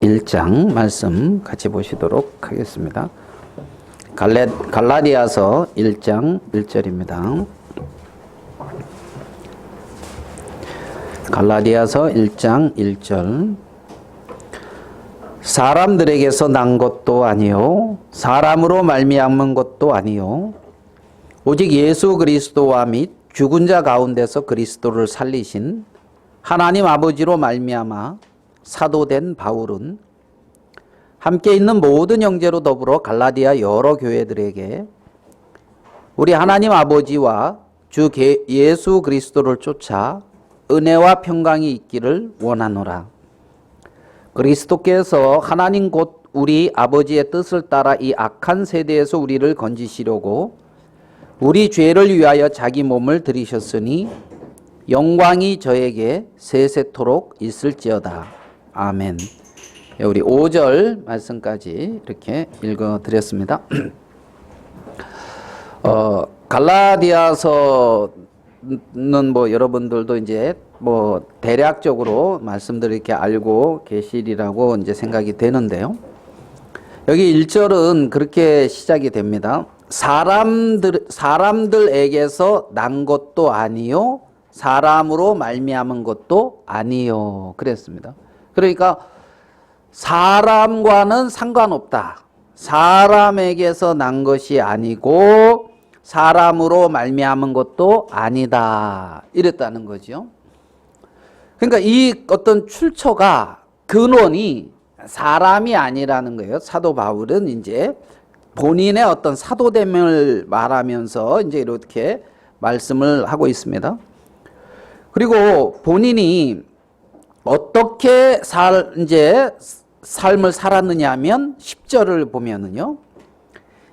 1장 말씀 같이 보시도록 하겠습니다. 갈라디아서 1장 1절입니다. 갈라디아서 1장 1절. 사람들에게서 난 것도 아니요 사람으로 말미암은 것도 아니요 오직 예수 그리스도와 및 죽은 자 가운데서 그리스도를 살리신 하나님 아버지로 말미암아 사도된 바울은 함께 있는 모든 형제로 더불어 갈라디아 여러 교회들에게 우리 하나님 아버지와 주 예수 그리스도를 쫓아 은혜와 평강이 있기를 원하노라. 그리스도께서 하나님 곧 우리 아버지의 뜻을 따라 이 악한 세대에서 우리를 건지시려고 우리 죄를 위하여 자기 몸을 들이셨으니 영광이 저에게 세세토록 있을지어다. 아멘. 우리 5절 말씀까지 이렇게 읽어드렸습니다. 갈라디아서는 뭐 여러분들도 이제 뭐 대략적으로 말씀들을 이렇게 알고 계시리라고 이제 생각이 되는데요. 여기 1절은 그렇게 시작이 됩니다. 사람들에게서 난 것도 아니요 사람으로 말미암은 것도 아니요 그랬습니다. 그러니까 사람과는 상관없다. 사람에게서 난 것이 아니고 사람으로 말미암은 것도 아니다. 이랬다는 거죠. 그러니까 이 어떤 출처가 근원이 사람이 아니라는 거예요. 사도 바울은 이제 본인의 어떤 사도됨을 말하면서 이제 이렇게 말씀을 하고 있습니다. 그리고 본인이 어떻게 삶을 살았느냐 하면 10절을 보면은요.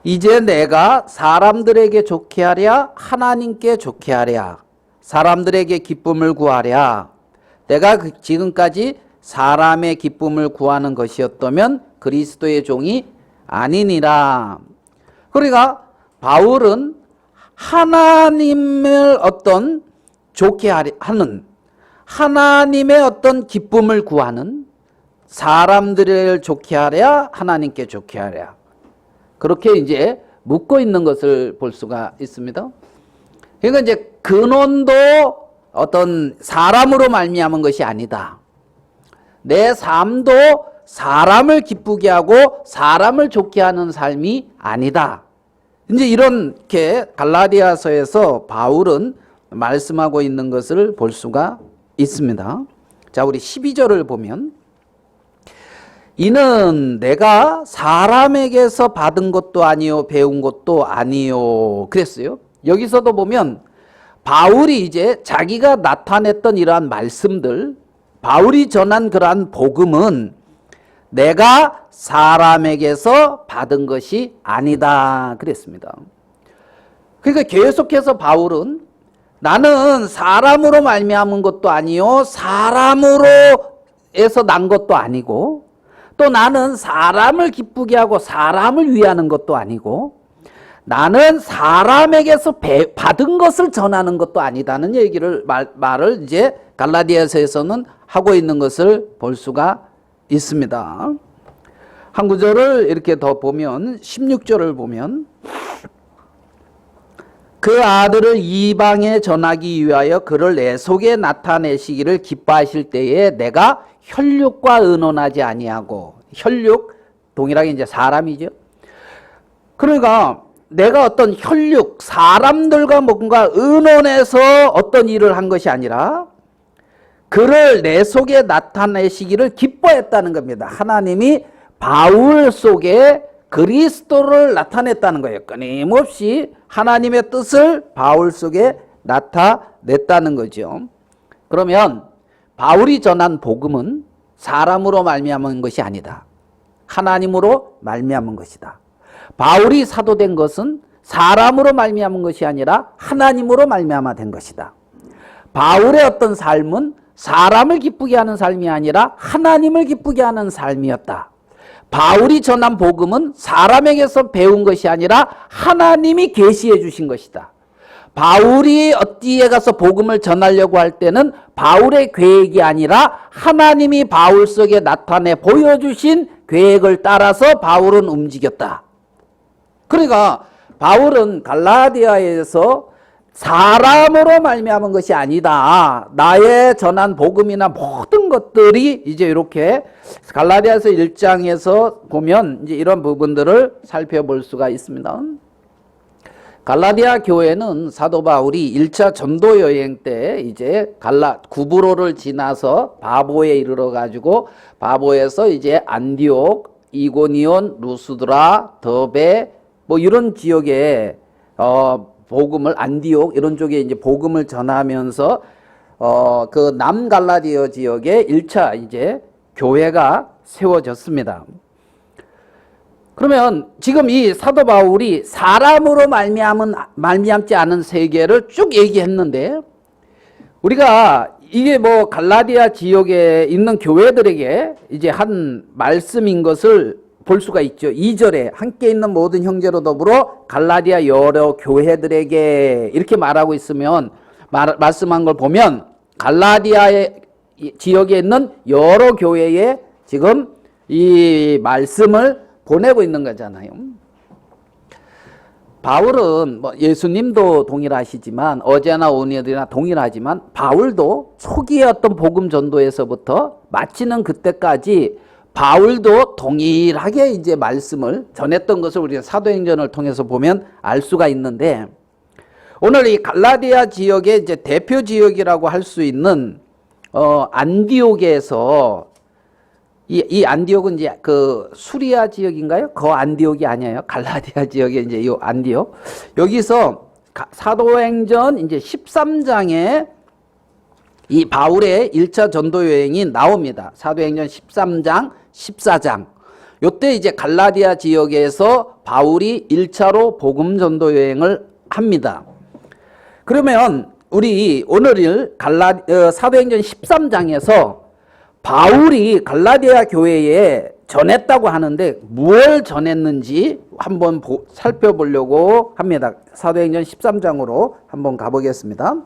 이제 내가 사람들에게 좋게 하랴 하나님께 좋게 하랴 사람들에게 기쁨을 구하랴 내가 지금까지 사람의 기쁨을 구하는 것이었다면 그리스도의 종이 아니니라. 그러니까 바울은 하나님을 어떤 좋게 하는 하나님의 어떤 기쁨을 구하는 사람들을 좋게 하랴 하나님께 좋게 하랴 그렇게 이제 묶어 있는 것을 볼 수가 있습니다. 그러니까 이제 근원도 어떤 사람으로 말미암은 것이 아니다. 내 삶도 사람을 기쁘게 하고 사람을 좋게 하는 삶이 아니다. 이제 이렇게 갈라디아서에서 바울은 말씀하고 있는 것을 볼 수가 있습니다. 자, 우리 12절을 보면 이는 내가 사람에게서 받은 것도 아니요 배운 것도 아니요 그랬어요. 여기서도 보면 바울이 이제 자기가 나타냈던 이러한 말씀들 바울이 전한 그러한 복음은 내가 사람에게서 받은 것이 아니다 그랬습니다. 그러니까 계속해서 바울은 나는 사람으로 말미암은 것도 아니요 사람으로에서 난 것도 아니고 또 나는 사람을 기쁘게 하고 사람을 위하는 것도 아니고 나는 사람에게서 받은 것을 전하는 것도 아니다는 얘기를 말을 이제 갈라디아서에서는 하고 있는 것을 볼 수가 있습니다. 한 구절을 이렇게 더 보면 16절을 보면 그 아들을 이방에 전하기 위하여 그를 내 속에 나타내시기를 기뻐하실 때에 내가 혈육과 의논하지 아니하고 혈육 동일하게 이제 사람이죠. 그러니까 내가 어떤 혈육 사람들과 뭔가 의논해서 어떤 일을 한 것이 아니라 그를 내 속에 나타내시기를 기뻐했다는 겁니다. 하나님이 바울 속에 그리스도를 나타냈다는 거예요. 끊임없이 하나님의 뜻을 바울 속에 나타냈다는 거죠. 그러면 바울이 전한 복음은 사람으로 말미암은 것이 아니다. 하나님으로 말미암은 것이다. 바울이 사도된 것은 사람으로 말미암은 것이 아니라 하나님으로 말미암아 된 것이다. 바울의 어떤 삶은 사람을 기쁘게 하는 삶이 아니라 하나님을 기쁘게 하는 삶이었다. 바울이 전한 복음은 사람에게서 배운 것이 아니라 하나님이 계시해 주신 것이다. 바울이 어디에 가서 복음을 전하려고 할 때는 바울의 계획이 아니라 하나님이 바울 속에 나타내 보여주신 계획을 따라서 바울은 움직였다. 그러니까 바울은 갈라디아에서 사람으로 말미암은 것이 아니다. 나의 전한 복음이나 모든 것들이 이제 이렇게 갈라디아서 1장에서 보면 이제 이런 부분들을 살펴볼 수가 있습니다. 갈라디아 교회는 사도 바울이 1차 전도 여행 때 이제 구브로를 지나서 바보에 이르러 가지고 바보에서 이제 안디옥, 이고니온, 루스드라, 더베 뭐 이런 지역에 복음을 안디옥 이런 쪽에 이제 복음을 전하면서 그 남갈라디아 지역에 1차 이제 교회가 세워졌습니다. 그러면 지금 이 사도 바울이 사람으로 말미암지 않은 세계를 쭉 얘기했는데 우리가 이게 뭐 갈라디아 지역에 있는 교회들에게 이제 한 말씀인 것을 볼 수가 있죠. 2절에 함께 있는 모든 형제로 더불어 갈라디아 여러 교회들에게 이렇게 말하고 있으면 말씀한 걸 보면 갈라디아 지역에 있는 여러 교회에 지금 이 말씀을 보내고 있는 거잖아요. 바울은 뭐 예수님도 동일하시지만 어제나 오늘이나 동일하지만 바울도 초기의 어떤 복음 전도에서부터 마치는 그때까지 바울도 동일하게 이제 말씀을 전했던 것을 우리가 사도행전을 통해서 보면 알 수가 있는데 오늘 이 갈라디아 지역의 이제 대표 지역이라고 할 수 있는 안디옥에서 이 안디옥은 이제 그 수리아 지역인가요? 그 안디옥이 아니에요. 갈라디아 지역의 이제 이 안디옥. 여기서 사도행전 이제 13장에 이 바울의 1차 전도 여행이 나옵니다. 사도행전 13장, 14장. 요때 이제 갈라디아 지역에서 바울이 1차로 복음 전도 여행을 합니다. 그러면 우리 오늘 사도행전 13장에서 바울이 갈라디아 교회에 전했다고 하는데 무엇을 전했는지 한번 살펴보려고 합니다. 사도행전 13장으로 한번 가보겠습니다.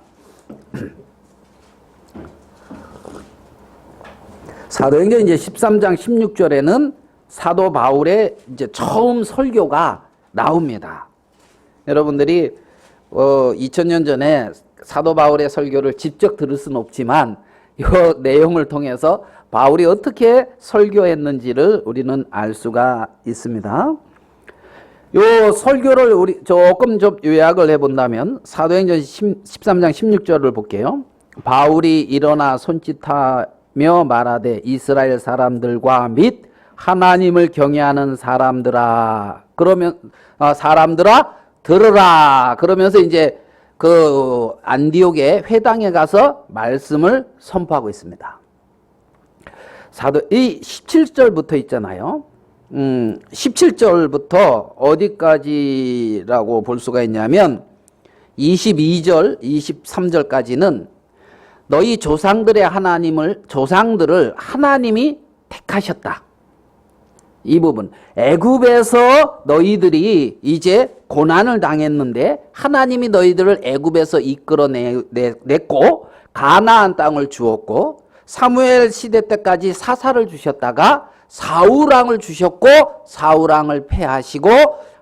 사도행전 이제 13장 16절에는 사도 바울의 이제 처음 설교가 나옵니다. 여러분들이 2000년 전에 사도 바울의 설교를 직접 들을 수는 없지만 이 내용을 통해서 바울이 어떻게 설교했는지를 우리는 알 수가 있습니다. 요 설교를 우리 조금 좀 요약을 해본다면 사도행전 13장 16절을 볼게요. 바울이 일어나 손짓하며 말하되 이스라엘 사람들과 및 하나님을 경외하는 사람들아 그러면 사람들아 들으라 그러면서 이제 그 안디옥의 회당에 가서 말씀을 선포하고 있습니다. 이 17절부터 있잖아요. 17절부터 어디까지라고 볼 수가 있냐면 22절, 23절까지는 너희 조상들의 조상들을 하나님이 택하셨다. 이 부분. 애굽에서 너희들이 이제 고난을 당했는데 하나님이 너희들을 애굽에서 이끌어냈고 가나안 땅을 주었고 사무엘 시대 때까지 사사를 주셨다가 사울왕을 주셨고 사울왕을 패하시고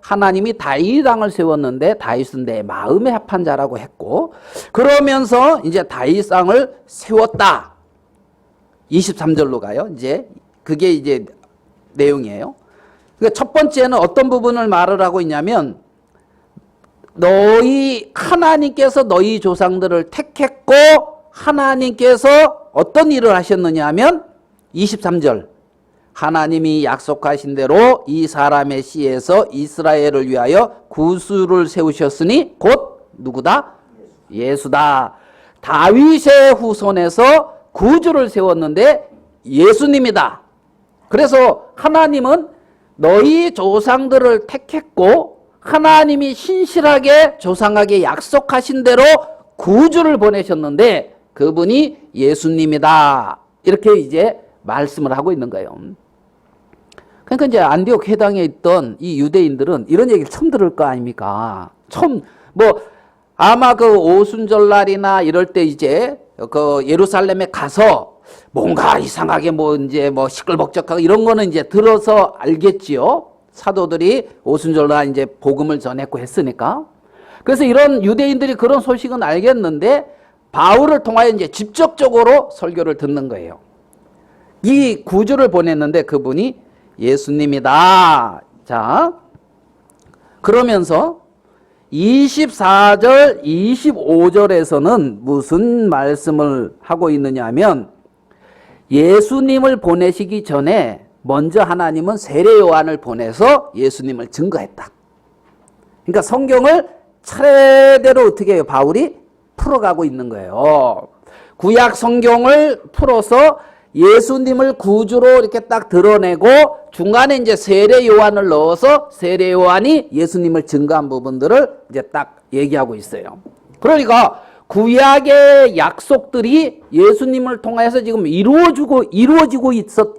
하나님이 다윗왕을 세웠는데 다윗은 내 마음에 합한 자라고 했고 그러면서 이제 다윗왕을 세웠다. 23절로 가요. 이제 그게 이제 내용이에요. 그러니까 첫 번째는 어떤 부분을 말을 하고 있냐면 하나님께서 너희 조상들을 택했고 하나님께서 어떤 일을 하셨느냐 하면 23절 하나님이 약속하신 대로 이 사람의 씨에서 이스라엘을 위하여 구수를 세우셨으니 곧 누구다? 예수다. 다윗의 후손에서 구주를 세웠는데 예수님이다. 그래서 하나님은 너희 조상들을 택했고 하나님이 신실하게 조상에게 약속하신 대로 구주를 보내셨는데 그분이 예수님이다. 이렇게 이제 말씀을 하고 있는 거예요. 그러니까 이제 안디옥 회당에 있던 이 유대인들은 이런 얘기를 처음 들을 거 아닙니까? 처음 아마 그 오순절날이나 이럴 때 이제 그 예루살렘에 가서 뭔가 이상하게 뭐 이제 뭐 시끌벅적하고 이런 거는 이제 들어서 알겠지요. 사도들이 오순절날 이제 복음을 전했고 했으니까. 그래서 이런 유대인들이 그런 소식은 알겠는데 바울을 통하여 이제 직접적으로 설교를 듣는 거예요. 이 구주를 보냈는데 그분이 예수님이다. 자, 그러면서 24절, 25절에서는 무슨 말씀을 하고 있느냐 하면 예수님을 보내시기 전에 먼저 하나님은 세례 요한을 보내서 예수님을 증거했다. 그러니까 성경을 차례대로 어떻게 해요? 바울이 풀어가고 있는 거예요. 구약 성경을 풀어서 예수님을 구주로 이렇게 딱 드러내고 중간에 이제 세례 요한을 넣어서 세례 요한이 예수님을 증거한 부분들을 이제 딱 얘기하고 있어요. 그러니까 구약의 약속들이 예수님을 통해서 지금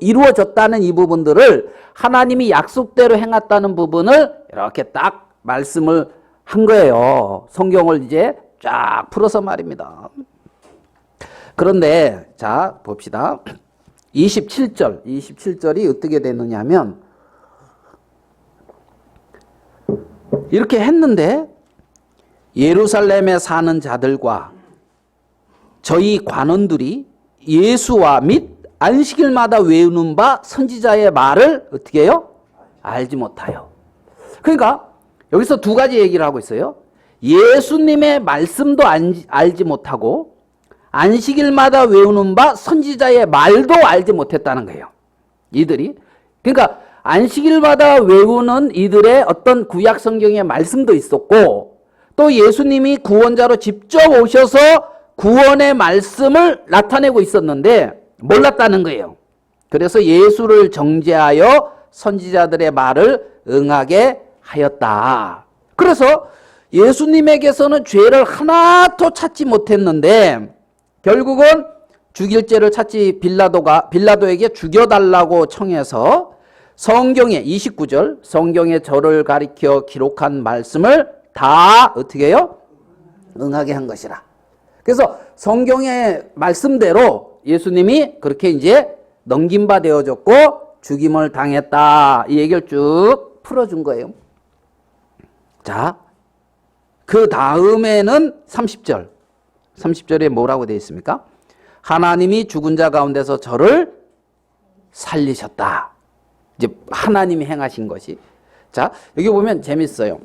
이루어졌다는 이 부분들을 하나님이 약속대로 행했다는 부분을 이렇게 딱 말씀을 한 거예요. 성경을 이제 쫙 풀어서 말입니다. 그런데 자 봅시다. 27절이 어떻게 되느냐 하면 이렇게 했는데 예루살렘에 사는 자들과 저희 관원들이 예수와 및 안식일마다 외우는 바 선지자의 말을 어떻게 해요? 알지 못하여. 그러니까 여기서 두 가지 얘기를 하고 있어요. 예수님의 말씀도 알지 못하고 안식일마다 외우는 바 선지자의 말도 알지 못했다는 거예요. 이들이. 그러니까 안식일마다 외우는 이들의 어떤 구약 성경의 말씀도 있었고 또 예수님이 구원자로 직접 오셔서 구원의 말씀을 나타내고 있었는데 몰랐다는 거예요. 그래서 예수를 정죄하여 선지자들의 말을 응하게 하였다. 그래서 예수님에게서는 죄를 하나도 찾지 못했는데 결국은 죽일 죄를 찾지 빌라도에게 죽여달라고 청해서 성경의 29절 성경의 저를 가리켜 기록한 말씀을 다 어떻게 해요? 응하게 한 것이라. 그래서 성경의 말씀대로 예수님이 그렇게 이제 넘긴 바 되어졌고 죽임을 당했다. 이 얘기를 쭉 풀어준 거예요. 자, 그 다음에는 30절에 뭐라고 되어 있습니까? 하나님이 죽은 자 가운데서 저를 살리셨다. 이제 하나님이 행하신 것이. 자, 여기 보면 재밌어요.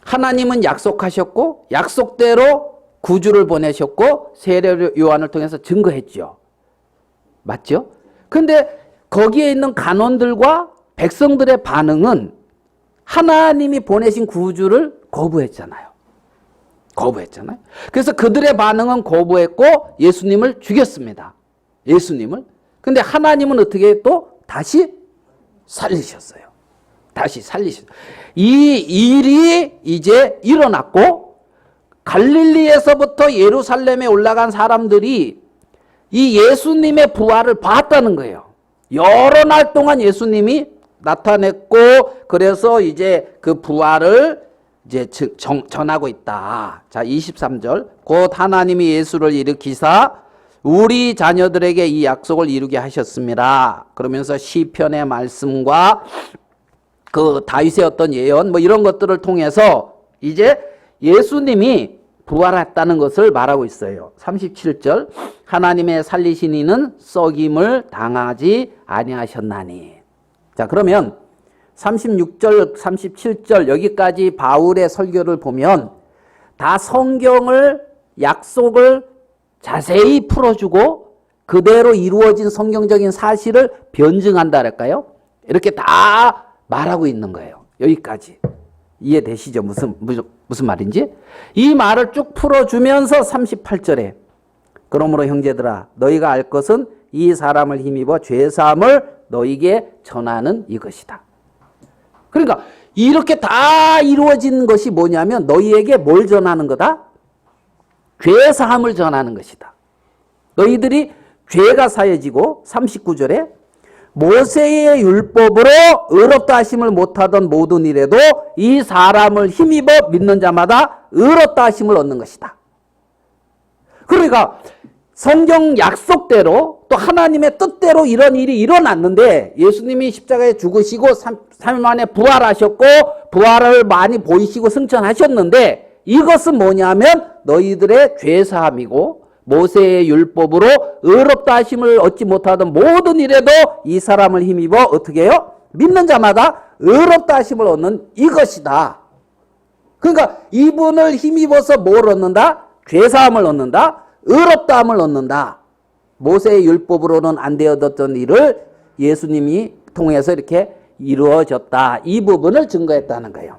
하나님은 약속하셨고 약속대로 구주를 보내셨고 세례 요한을 통해서 증거했죠. 맞죠? 근데 거기에 있는 간원들과 백성들의 반응은 하나님이 보내신 구주를 거부했잖아요. 그래서 그들의 반응은 거부했고 예수님을 죽였습니다. 예수님을. 근데 하나님은 어떻게 또 다시 살리셨어요. 이 일이 이제 일어났고 갈릴리에서부터 예루살렘에 올라간 사람들이 이 예수님의 부활을 봤다는 거예요. 여러 날 동안 예수님이 나타냈고 그래서 이제 그 부활을 이제 전하고 있다. 자, 23절. 곧 하나님이 예수를 일으키사 우리 자녀들에게 이 약속을 이루게 하셨습니다. 그러면서 시편의 말씀과 그 다윗의 어떤 예언 뭐 이런 것들을 통해서 이제 예수님이 부활했다는 것을 말하고 있어요. 37절. 하나님의 살리신 이는 썩임을 당하지 아니하셨나니. 자, 그러면 36절, 37절 여기까지 바울의 설교를 보면 다 성경을 약속을 자세히 풀어주고 그대로 이루어진 성경적인 사실을 변증한다랄까요? 이렇게 다 말하고 있는 거예요. 여기까지. 이해되시죠? 무슨 말인지? 이 말을 쭉 풀어주면서 38절에 그러므로 형제들아 너희가 알 것은 이 사람을 힘입어 죄사함을 너희에게 전하는 이것이다. 그러니까 이렇게 다 이루어진 것이 뭐냐면 너희에게 뭘 전하는 거다? 죄사함을 전하는 것이다. 너희들이 죄가 사해지고 39절에 모세의 율법으로 의롭다 하심을 못하던 모든 일에도 이 사람을 힘입어 믿는 자마다 의롭다 하심을 얻는 것이다. 그러니까 성경 약속대로 또 하나님의 뜻대로 이런 일이 일어났는데 예수님이 십자가에 죽으시고 3일 만에 부활하셨고 부활을 많이 보이시고 승천하셨는데 이것은 뭐냐면 너희들의 죄사함이고 모세의 율법으로 의롭다 하심을 얻지 못하던 모든 일에도 이 사람을 힘입어 어떻게 해요? 믿는 자마다 의롭다 하심을 얻는 이것이다. 그러니까 이분을 힘입어서 뭘 얻는다? 죄사함을 얻는다. 의롭다함을 얻는다. 모세의 율법으로는 안 되었던 일을 예수님이 통해서 이렇게 이루어졌다. 이 부분을 증거했다는 거예요.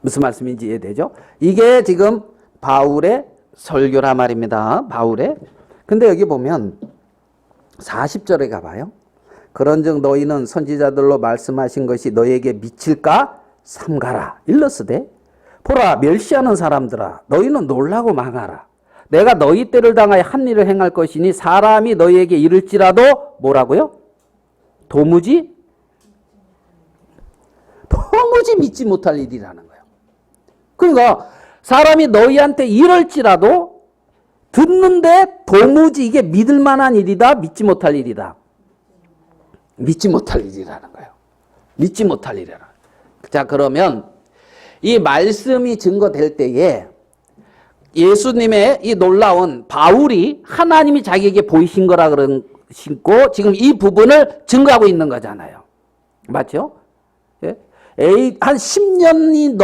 무슨 말씀인지 이해되죠? 이게 지금 바울의 설교란 말입니다. 바울의. 근데 여기 보면 40절에 가봐요. 그런즉 너희는 선지자들로 말씀하신 것이 너희에게 미칠까 삼가라. 일러스되 보라 멸시하는 사람들아 너희는 놀라고 망하라. 내가 너희 때를 당하여 한 일을 행할 것이니 사람이 너희에게 이를지라도 뭐라고요? 도무지 믿지 못할 일이라는 거예요. 그러니까 사람이 너희한테 이럴지라도 듣는데 도무지 이게 믿을 만한 일이다, 믿지 못할 일이다. 믿지 못할 일이라는 거예요. 믿지 못할 일이라. 자, 그러면 이 말씀이 증거될 때에 예수님의 이 놀라운 바울이 하나님이 자기에게 보이신 거라 그런 신고 지금 이 부분을 증거하고 있는 거잖아요. 맞죠? 예? 한 10년이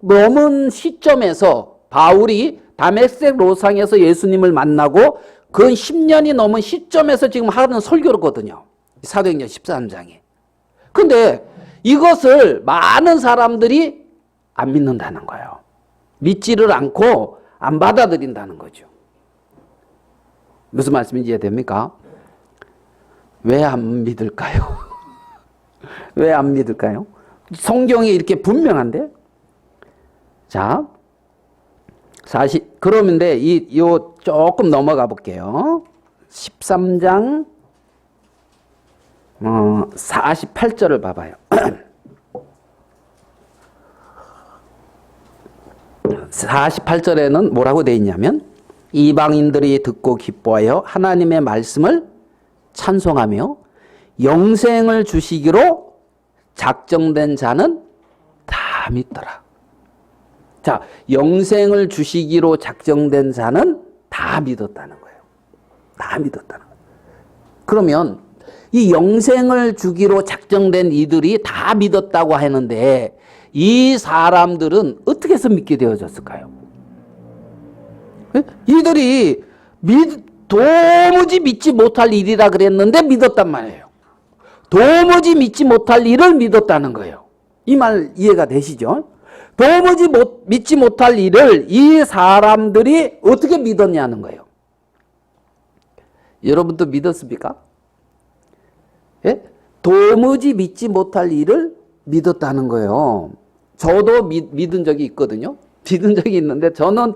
넘은 시점에서 바울이 다메섹 로상에서 예수님을 만나고 그 10년이 넘은 시점에서 지금 하는 설교거든요. 사도행전 13장에. 근데 이것을 많은 사람들이 안 믿는다는 거예요. 믿지를 않고 안 받아들인다는 거죠. 무슨 말씀인지 이해됩니까? 왜 안 믿을까요? 왜 안 믿을까요? 성경이 이렇게 분명한데? 자, 그러면데 요 조금 넘어가 볼게요. 13장 48절을 봐봐요. 48절에는 뭐라고 되어 있냐면 이방인들이 듣고 기뻐하여 하나님의 말씀을 찬송하며 영생을 주시기로 작정된 자는 다 믿더라. 자, 영생을 주시기로 작정된 자는 다 믿었다는 거예요. 다 믿었다는 거예요. 그러면 이 영생을 주기로 작정된 이들이 다 믿었다고 하는데 이 사람들은 어떻게 해서 믿게 되어졌을까요? 이들이 도무지 믿지 못할 일이라 그랬는데 믿었단 말이에요. 도무지 믿지 못할 일을 믿었다는 거예요. 이 말 이해가 되시죠? 도무지 믿지 못할 일을 이 사람들이 어떻게 믿었냐는 거예요. 여러분도 믿었습니까? 예? 도무지 믿지 못할 일을 믿었다는 거예요. 저도 믿은 적이 있거든요. 믿은 적이 있는데 저는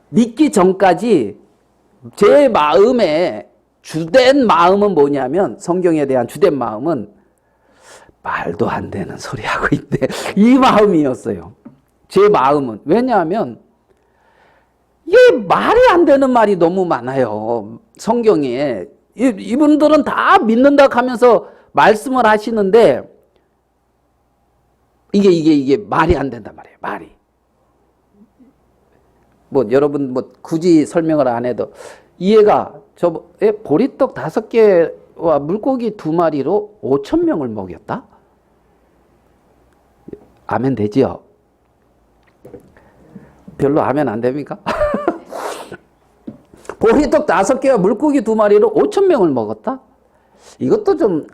믿기 전까지 제 마음에 주된 마음은 뭐냐면 성경에 대한 주된 마음은 말도 안 되는 소리 하고 있네. 이 마음이었어요. 제 마음은. 왜냐하면 이게 말이 안 되는 말이 너무 많아요. 성경에. 이분들은 다 믿는다 하면서 말씀을 하시는데 이게 말이 안 된단 말이에요. 말이. 뭐 여러분 뭐 굳이 설명을 안 해도 이해가 보리떡 5개와 물고기 2마리로 5,000명을 먹였다? 아멘 되지요? 별로 아멘 안 됩니까? 보리떡 5개와 물고기 2마리로 5,000명을 먹었다? 이것도 좀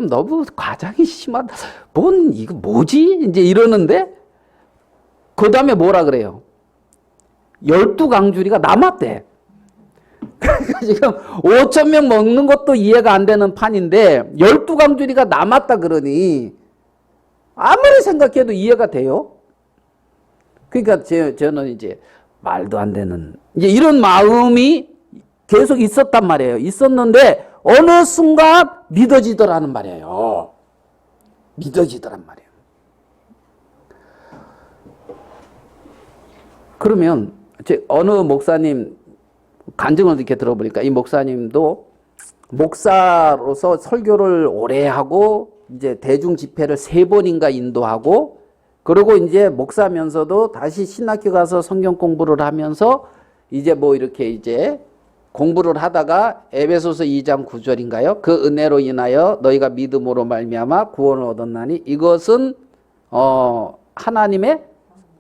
너무 과장이 심하다. 이거 뭐지? 이제 이러는데, 그 다음에 뭐라 그래요? 12강줄이가 남았대. 그러니까 지금 5,000명 먹는 것도 이해가 안 되는 판인데, 12강줄이가 남았다 그러니, 아무리 생각해도 이해가 돼요? 그러니까 저는 이제 말도 안 되는, 이제 이런 마음이 계속 있었단 말이에요. 있었는데, 어느 순간 믿어지더라는 말이에요. 믿어지더란 말이에요. 그러면 어느 목사님 간증을 이렇게 들어보니까 이 목사님도 목사로서 설교를 오래 하고 이제 대중 집회를 3번인가 인도하고 그리고 이제 목사면서도 다시 신학교 가서 성경 공부를 하면서 이제 뭐 이렇게 이제 공부를 하다가 에베소서 2장 9절인가요? 그 은혜로 인하여 너희가 믿음으로 말미암아 구원을 얻었나니 이것은 하나님의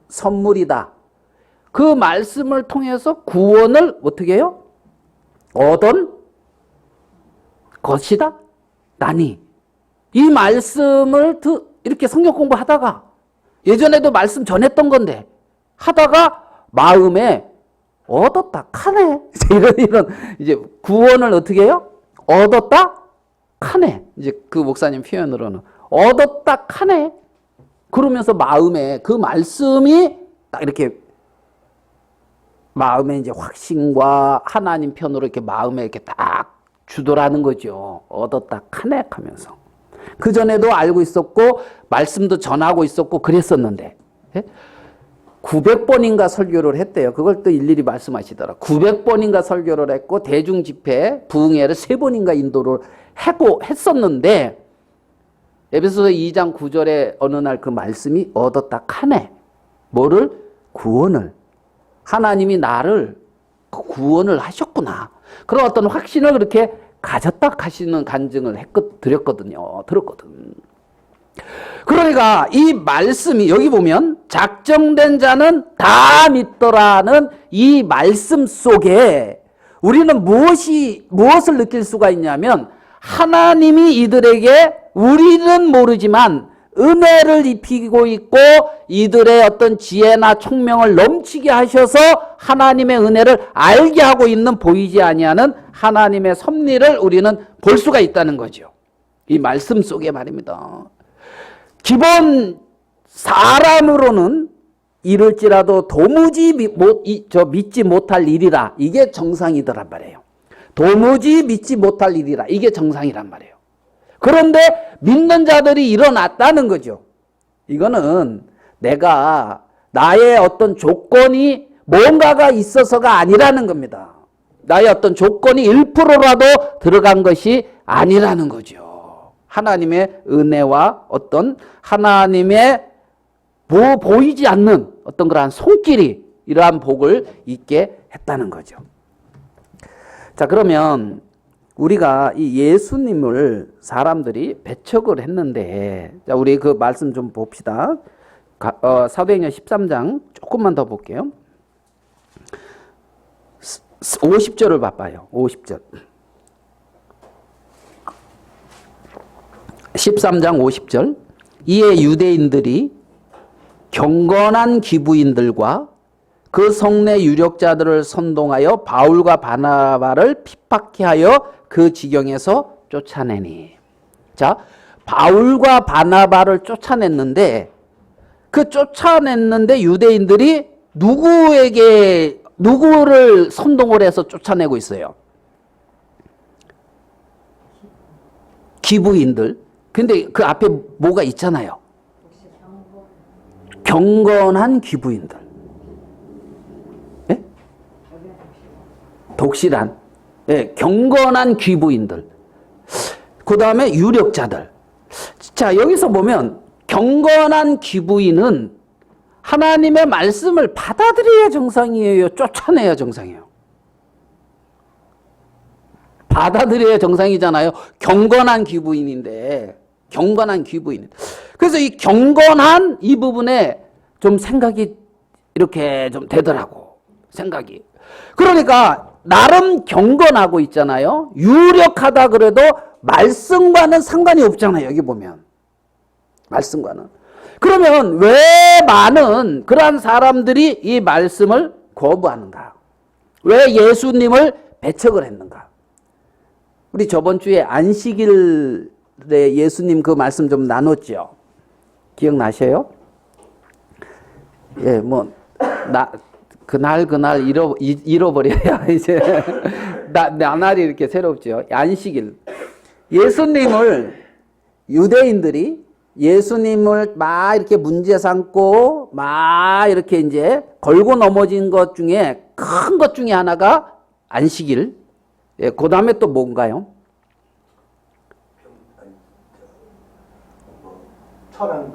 선물이다. 그 말씀을 통해서 구원을 어떻게 해요? 얻은 것이다. 나니 이 말씀을 이렇게 성경 공부하다가 예전에도 말씀 전했던 건데 하다가 마음에 얻었다 카네 이런 이제 구원을 어떻게 해요? 얻었다 카네 이제 그 목사님 표현으로는 얻었다 카네 그러면서 마음에 그 말씀이 딱 이렇게 마음에 이제 확신과 하나님 편으로 이렇게 마음에 이렇게 딱 주더라는 거죠. 얻었다 카네 하면서 그 전에도 알고 있었고 말씀도 전하고 있었고 그랬었는데 900번인가 설교를 했대요. 그걸 또 일일이 말씀하시더라. 900번인가 설교를 했고 대중 집회 부흥회를 3번인가 인도를 하고 했었는데 에베소서 2장 9절에 어느 날 그 말씀이 얻었다 카네 뭐를? 구원을. 하나님이 나를 구원을 하셨구나. 그런 어떤 확신을 그렇게 가졌다 하시는 간증을 들었거든. 그러니까 이 말씀이 여기 보면 작정된 자는 다 믿더라는 이 말씀 속에 우리는 무엇을 느낄 수가 있냐면 하나님이 이들에게 우리는 모르지만 은혜를 입히고 있고 이들의 어떤 지혜나 총명을 넘치게 하셔서 하나님의 은혜를 알게 하고 있는 보이지 아니하는 하나님의 섭리를 우리는 볼 수가 있다는 거죠. 이 말씀 속에 말입니다. 기본 사람으로는 이럴지라도 도무지 믿지 못할 일이라 이게 정상이더란 말이에요. 도무지 믿지 못할 일이라 이게 정상이란 말이에요. 그런데 믿는 자들이 일어났다는 거죠. 이거는 내가 나의 어떤 조건이 뭔가가 있어서가 아니라는 겁니다. 나의 어떤 조건이 1%라도 들어간 것이 아니라는 거죠. 하나님의 은혜와 어떤 하나님의 보이지 않는 어떤 그러한 손길이 이러한 복을 있게 했다는 거죠. 자, 그러면 우리가 이 예수님을 사람들이 배척을 했는데, 자, 우리 그 말씀 좀 봅시다. 사도행전 13장 조금만 더 볼게요. 50절을 봐봐요. 50절. 13장 50절. 이에 유대인들이 경건한 기부인들과 그 성내 유력자들을 선동하여 바울과 바나바를 핍박케 하여 그 지경에서 쫓아내니. 자, 바울과 바나바를 쫓아냈는데 그 쫓아냈는데 유대인들이 누구를 선동을 해서 쫓아내고 있어요? 기부인들. 근데 그 앞에 뭐가 있잖아요. 경건한 기부인들. 예? 독실한. 예, 경건한 기부인들. 그 다음에 유력자들. 자, 여기서 보면 경건한 기부인은 하나님의 말씀을 받아들여야 정상이에요? 쫓아내야 정상이에요? 받아들여야 정상이잖아요. 경건한 기부인인데. 경건한 기부인. 그래서 이 경건한 이 부분에 좀 생각이 이렇게 좀 되더라고. 생각이. 그러니까 나름 경건하고 있잖아요. 유력하다 그래도 말씀과는 상관이 없잖아요. 여기 보면. 말씀과는. 그러면 왜 많은 그러한 사람들이 이 말씀을 거부하는가? 왜 예수님을 배척을 했는가? 우리 저번 주에 안식일에 예수님 그 말씀 좀 나눴죠. 기억나셔요? 예, 그날 잃어버려야 이제 나날이 이렇게 새롭죠. 안식일. 유대인들이 예수님을 막 이렇게 문제 삼고 막 이렇게 이제 걸고 넘어진 것 중에 큰 것 중에 하나가 안식일. 예, 그 다음에 또 뭔가요? 철한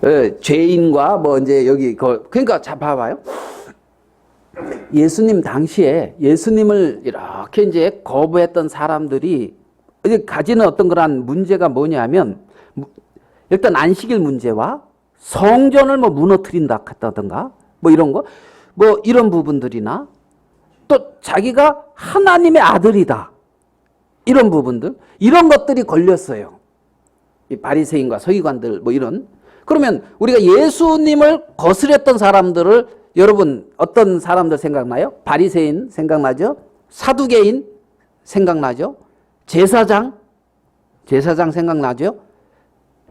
것들 죄인과 뭐 이제 여기 그러니까 자 봐봐요. 예수님 당시에 예수님을 이렇게 이제 거부했던 사람들이 이제 가지는 어떤 그런 문제가 뭐냐면 일단 안식일 문제와 성전을 뭐 무너뜨린다 했다든가 뭐 이런 거 뭐 이런 부분들이나 또 자기가 하나님의 아들이다 이런 부분들 이런 것들이 걸렸어요. 이 바리새인과 서기관들 뭐 이런. 그러면 우리가 예수님을 거스렸던 사람들을 여러분 어떤 사람들 생각나요? 바리새인 생각나죠? 사두개인 생각나죠? 제사장 생각나죠?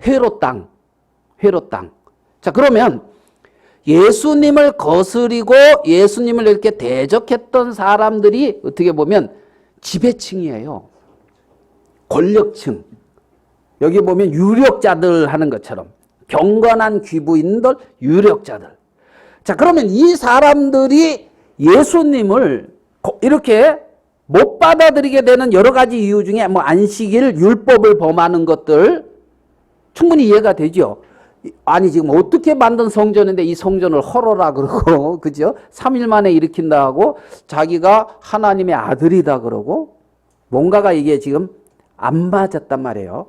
회로 땅. 자, 그러면 예수님을 거스리고 예수님을 이렇게 대적했던 사람들이 어떻게 보면 지배층이에요. 권력층. 여기 보면 유력자들 하는 것처럼 경건한 귀부인들, 유력자들. 자, 그러면 이 사람들이 예수님을 이렇게 못 받아들이게 되는 여러 가지 이유 중에 뭐 안식일, 율법을 범하는 것들 충분히 이해가 되죠. 아니 지금 어떻게 만든 성전인데 이 성전을 헐어라 그러고 그죠? 3일 만에 일으킨다 하고 자기가 하나님의 아들이다 그러고 뭔가가 이게 지금 안 맞았단 말이에요.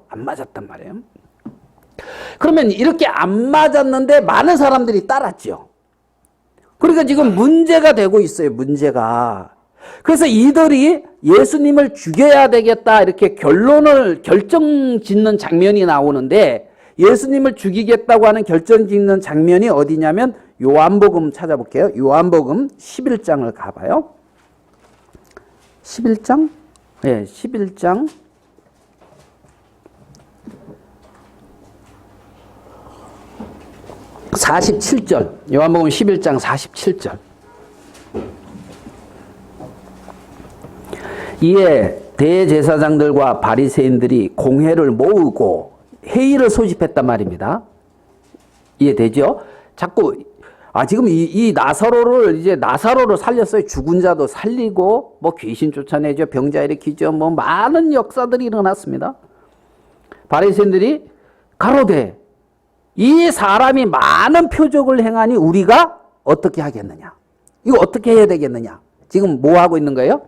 그러면 이렇게 안 맞았는데 많은 사람들이 따랐죠. 그러니까 지금 문제가 되고 있어요. 문제가. 그래서 이들이 예수님을 죽여야 되겠다 이렇게 결정 짓는 장면이 나오는데 예수님을 죽이겠다고 하는 결정 짓는 장면이 어디냐면 요한복음 찾아볼게요. 요한복음 11장을 가봐요. 11장? 네, 11장. 47절. 요한복음 11장 47절. 이에 대제사장들과 바리새인들이 공회를 모으고 회의를 소집했단 말입니다. 이해되죠? 자꾸 지금 이 나사로를 살렸어요. 죽은 자도 살리고 뭐 귀신 쫓아내죠. 병자 일으키죠. 뭐 많은 역사들이 일어났습니다. 바리새인들이 가로되 이 사람이 많은 표적을 행하니 우리가 어떻게 하겠느냐? 이거 어떻게 해야 되겠느냐? 지금 뭐 하고 있는 거예요?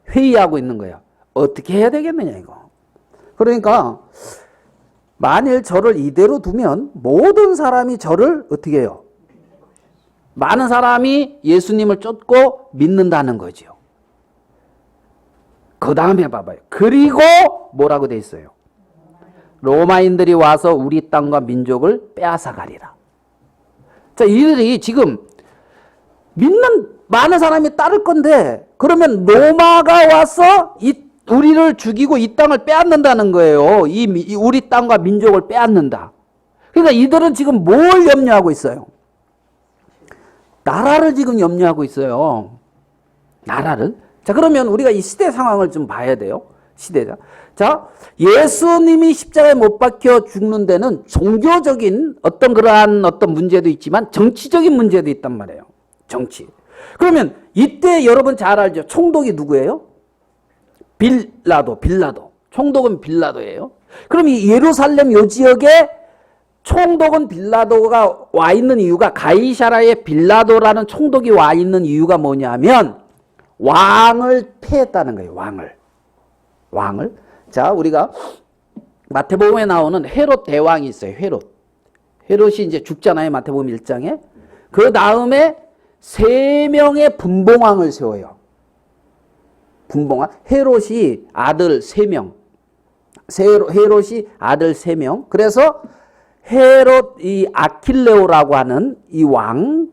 회의하고 있는 거예요. 어떻게 해야 되겠느냐 이거. 그러니까 만일 저를 이대로 두면 모든 사람이 저를 어떻게 해요? 많은 사람이 예수님을 쫓고 믿는다는 거죠. 그 다음에 봐봐요. 그리고 뭐라고 돼 있어요? 로마인들이 와서 우리 땅과 민족을 빼앗아가리라. 자, 이들이 지금 믿는 많은 사람이 따를 건데 그러면 로마가 와서 우리를 죽이고 이 땅을 빼앗는다는 거예요. 우리 땅과 민족을 빼앗는다. 그러니까 이들은 지금 뭘 염려하고 있어요? 나라를 지금 염려하고 있어요. 나라를. 자, 그러면 우리가 이 시대 상황을 좀 봐야 돼요. 시대자. 자, 예수님이 십자가에 못 박혀 죽는 데는 종교적인 어떤 문제도 있지만 정치적인 문제도 있단 말이에요. 정치. 그러면 이때 여러분 잘 알죠? 총독이 누구예요? 빌라도. 총독은 빌라도예요. 그럼 이 예루살렘 요 지역에 총독은 빌라도가 와 있는 이유가 가이사라의 빌라도라는 총독이 와 있는 이유가 뭐냐면 왕을 폐했다는 거예요. 왕을. 자, 우리가 마태복음에 나오는 헤롯 대왕이 있어요. 헤롯이 이제 죽잖아요. 마태복음 1장에. 그 다음에 3명의 분봉왕을 세워요. 분봉왕. 헤롯이 아들 3명. 헤롯이 아들 3명. 그래서 헤롯 이 아킬레오라고 하는 이 왕,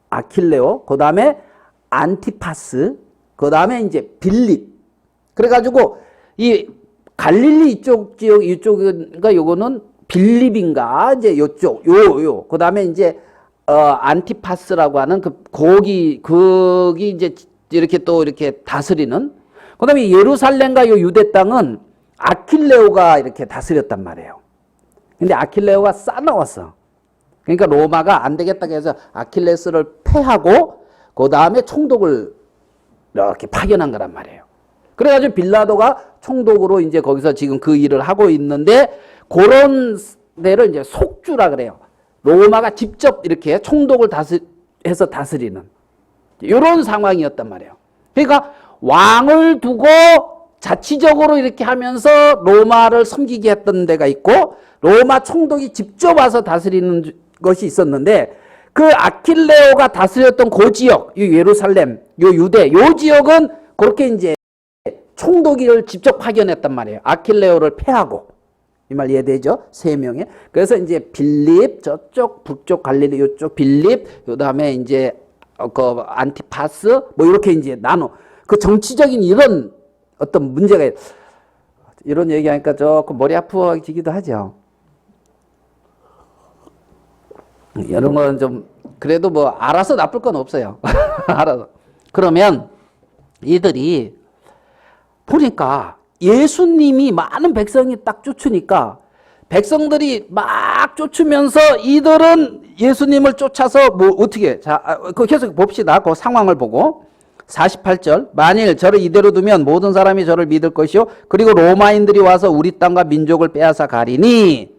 아킬레오, 그 다음에 안티파스, 그 다음에 이제 빌립. 그래가지고 이 갈릴리 이쪽 지역, 이쪽인가 요거는 빌립인가, 이제 요쪽, 그 다음에 이제, 안티파스라고 하는 거기 이제 이렇게 또 이렇게 다스리는. 그다음에 예루살렘과 요 유대 땅은 아킬레오가 이렇게 다스렸단 말이에요. 근데 아킬레오가 싸나웠어. 그러니까 로마가 안 되겠다 해서 아킬레스를 패하고 그 다음에 총독을 이렇게 파견한 거란 말이에요. 그래가지고 빌라도가 총독으로 이제 거기서 지금 그 일을 하고 있는데 그런 데를 이제 속주라 그래요. 로마가 직접 이렇게 총독을 해서 다스리는 이런 상황이었단 말이에요. 그러니까 왕을 두고 자치적으로 이렇게 하면서 로마를 섬기게 했던 데가 있고 로마 총독이 직접 와서 다스리는 것이 있었는데 그 아킬레오가 다스렸던 그 지역, 이 예루살렘, 요 유대, 요 지역은 그렇게 이제 총독을 직접 파견했단 말이에요. 아킬레오를 패하고. 이 말 이해되죠? 3명에. 그래서 이제 빌립, 저쪽 북쪽 갈릴리, 요쪽 빌립, 그 다음에 이제 그 안티파스, 뭐 이렇게 이제 나눠. 그 정치적인 이런 어떤 문제가, 이런 얘기하니까 조금 머리 아프기도 하죠. 이런 건 좀, 그래도 뭐 알아서 나쁠 건 없어요. 알아서. 그러면 이들이 보니까 예수님이 많은 백성이 딱 쫓으니까 백성들이 막 쫓으면서 이들은 예수님을 쫓아서 뭐 어떻게, 자, 그 계속 봅시다. 그 상황을 보고. 48절. 만일 저를 이대로 두면 모든 사람이 저를 믿을 것이요. 그리고 로마인들이 와서 우리 땅과 민족을 빼앗아 가리니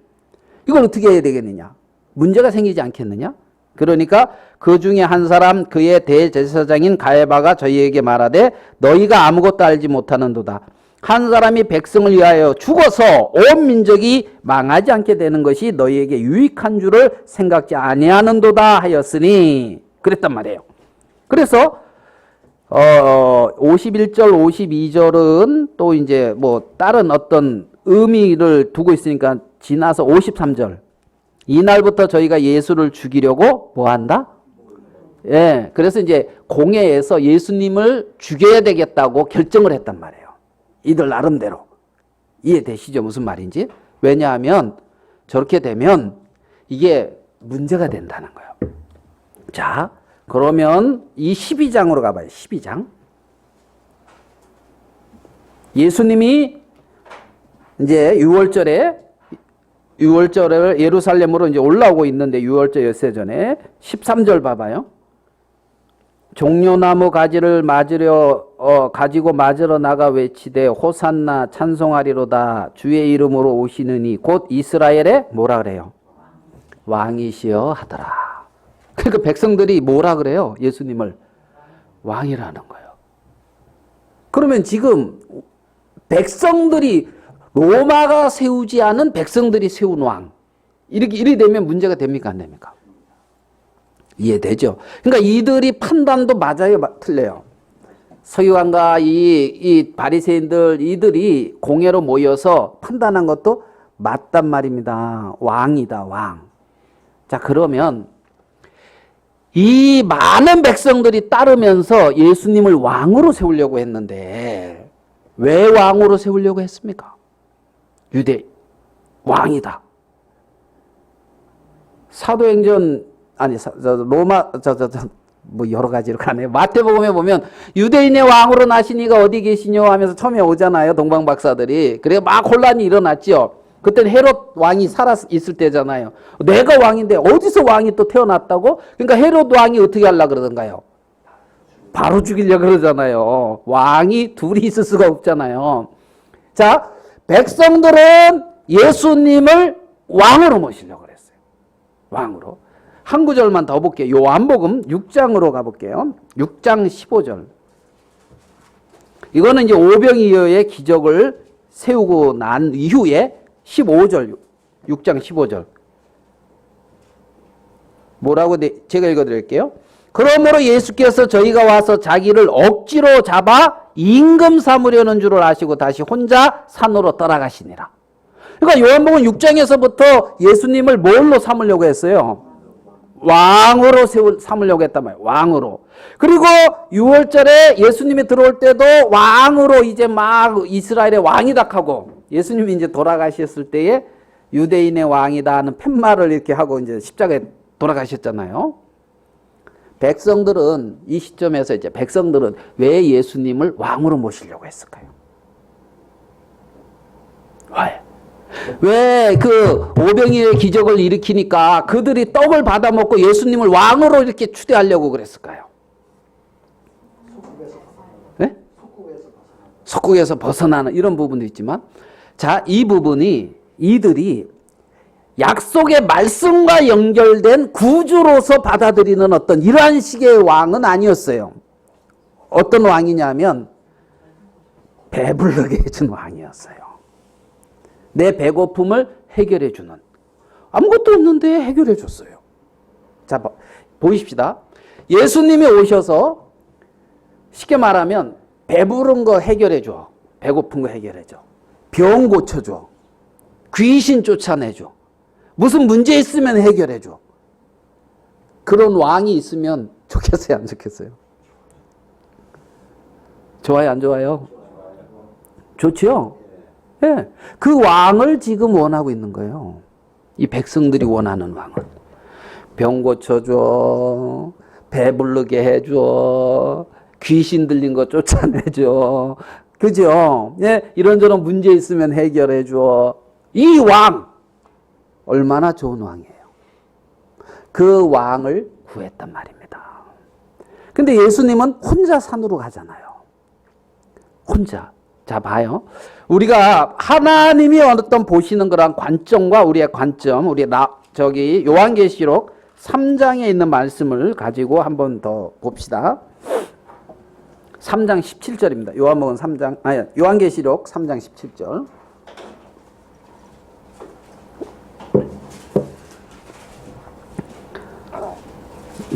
이걸 어떻게 해야 되겠느냐? 문제가 생기지 않겠느냐? 그러니까 그 중에 한 사람 그의 대제사장인 가야바가 저희에게 말하되 너희가 아무것도 알지 못하는도다. 한 사람이 백성을 위하여 죽어서 온 민족이 망하지 않게 되는 것이 너희에게 유익한 줄을 생각지 아니하는도다 하였으니 그랬단 말이에요. 그래서 51절, 52절은 또 이제 뭐 다른 어떤 의미를 두고 있으니까 지나서 53절. 이날부터 저희가 예수를 죽이려고 뭐 한다? 예. 그래서 이제 공회에서 예수님을 죽여야 되겠다고 결정을 했단 말이에요. 이들 나름대로. 이해되시죠? 무슨 말인지? 왜냐하면 저렇게 되면 이게 문제가 된다는 거예요. 자, 그러면 이 12장으로 가봐요. 12장. 예수님이 이제 6월절에 예루살렘으로 이제 올라오고 있는데 6월절 엿새 전에 13절 봐봐요. 종려나무 가지를 가지고 맞으러 나가 외치되 호산나 찬송하리로다 주의 이름으로 오시느니 곧 이스라엘의 뭐라 그래요? 왕이시여 하더라. 그러니까 백성들이 뭐라 그래요? 예수님을 왕이라는 거예요. 그러면 지금 백성들이 로마가 세우지 않은 백성들이 세운 왕. 이렇게 되면 문제가 됩니까? 안 됩니까? 이해되죠? 그러니까 이들이 판단도 맞아요? 틀려요? 서기관과 이 바리새인들 이들이 공회로 모여서 판단한 것도 맞단 말입니다. 왕이다, 왕. 자, 그러면 이 많은 백성들이 따르면서 예수님을 왕으로 세우려고 했는데 왜 왕으로 세우려고 했습니까? 유대 왕이다. 사도행전 아니 로마 뭐 여러 가지로 가네요. 마태복음에 보면 유대인의 왕으로 나시니가 어디 계시뇨 하면서 처음에 오잖아요. 동방 박사들이. 그래 막 혼란이 일어났죠. 그때는 헤롯 왕이 살아 있을 때잖아요. 내가 왕인데 어디서 왕이 또 태어났다고? 그러니까 헤롯 왕이 어떻게 하려고 그러던가요? 바로 죽이려고 그러잖아요. 왕이 둘이 있을 수가 없잖아요. 자, 백성들은 예수님을 왕으로 모시려고 그랬어요. 왕으로. 한 구절만 더 볼게요. 요한복음 6장으로 가볼게요. 6장 15절. 이거는 이제 오병이어의 기적을 세우고 난 이후에 15절, 6장 15절. 뭐라고 제가 읽어드릴게요. 그러므로 예수께서 저희가 와서 자기를 억지로 잡아 임금 삼으려는 줄을 아시고 다시 혼자 산으로 떠나가시니라. 그러니까 요한복음 6장에서부터 예수님을 뭘로 삼으려고 했어요? 왕으로 삼으려고 했단 말이에요. 왕으로. 그리고 6월절에 예수님이 들어올 때도 왕으로 이제 막 이스라엘의 왕이다 하고 예수님이 이제 돌아가셨을 때에 유대인의 왕이다 하는 팻말을 이렇게 하고 이제 십자가에 돌아가셨잖아요. 백성들은 이 시점에서 이제 백성들은 왜 예수님을 왕으로 모시려고 했을까요? 왜 그 오병이어의 기적을 일으키니까 그들이 떡을 받아 먹고 예수님을 왕으로 이렇게 추대하려고 그랬을까요? 네? 속국에서 벗어나는 이런 부분도 있지만, 자, 이 부분이 이들이 약속의 말씀과 연결된 구주로서 받아들이는 어떤 이러한 식의 왕은 아니었어요. 어떤 왕이냐면 배부르게 해준 왕이었어요. 내 배고픔을 해결해 주는. 아무것도 없는데 해결해 줬어요. 자, 보십시다. 예수님이 오셔서 쉽게 말하면 배부른 거 해결해 줘. 배고픈 거 해결해 줘. 병 고쳐 줘. 귀신 쫓아내 줘. 무슨 문제 있으면 해결해 줘. 그런 왕이 있으면 좋겠어요, 안 좋겠어요? 좋아요, 안 좋아요? 좋지요? 네. 그 왕을 지금 원하고 있는 거예요. 이 백성들이 원하는 왕은. 병 고쳐줘. 배부르게 해줘. 귀신 들린 거 쫓아내줘. 그죠? 예, 이런저런 문제 있으면 해결해줘. 이 왕! 얼마나 좋은 왕이에요. 그 왕을 구했단 말입니다. 근데 예수님은 혼자 산으로 가잖아요. 혼자. 자, 봐요. 우리가 하나님이 어떤 보시는 그런 관점과 우리의 관점, 저기 요한계시록 3장에 있는 말씀을 가지고 한번 더 봅시다. 3장 17절입니다. 요한계시록 3장 17절.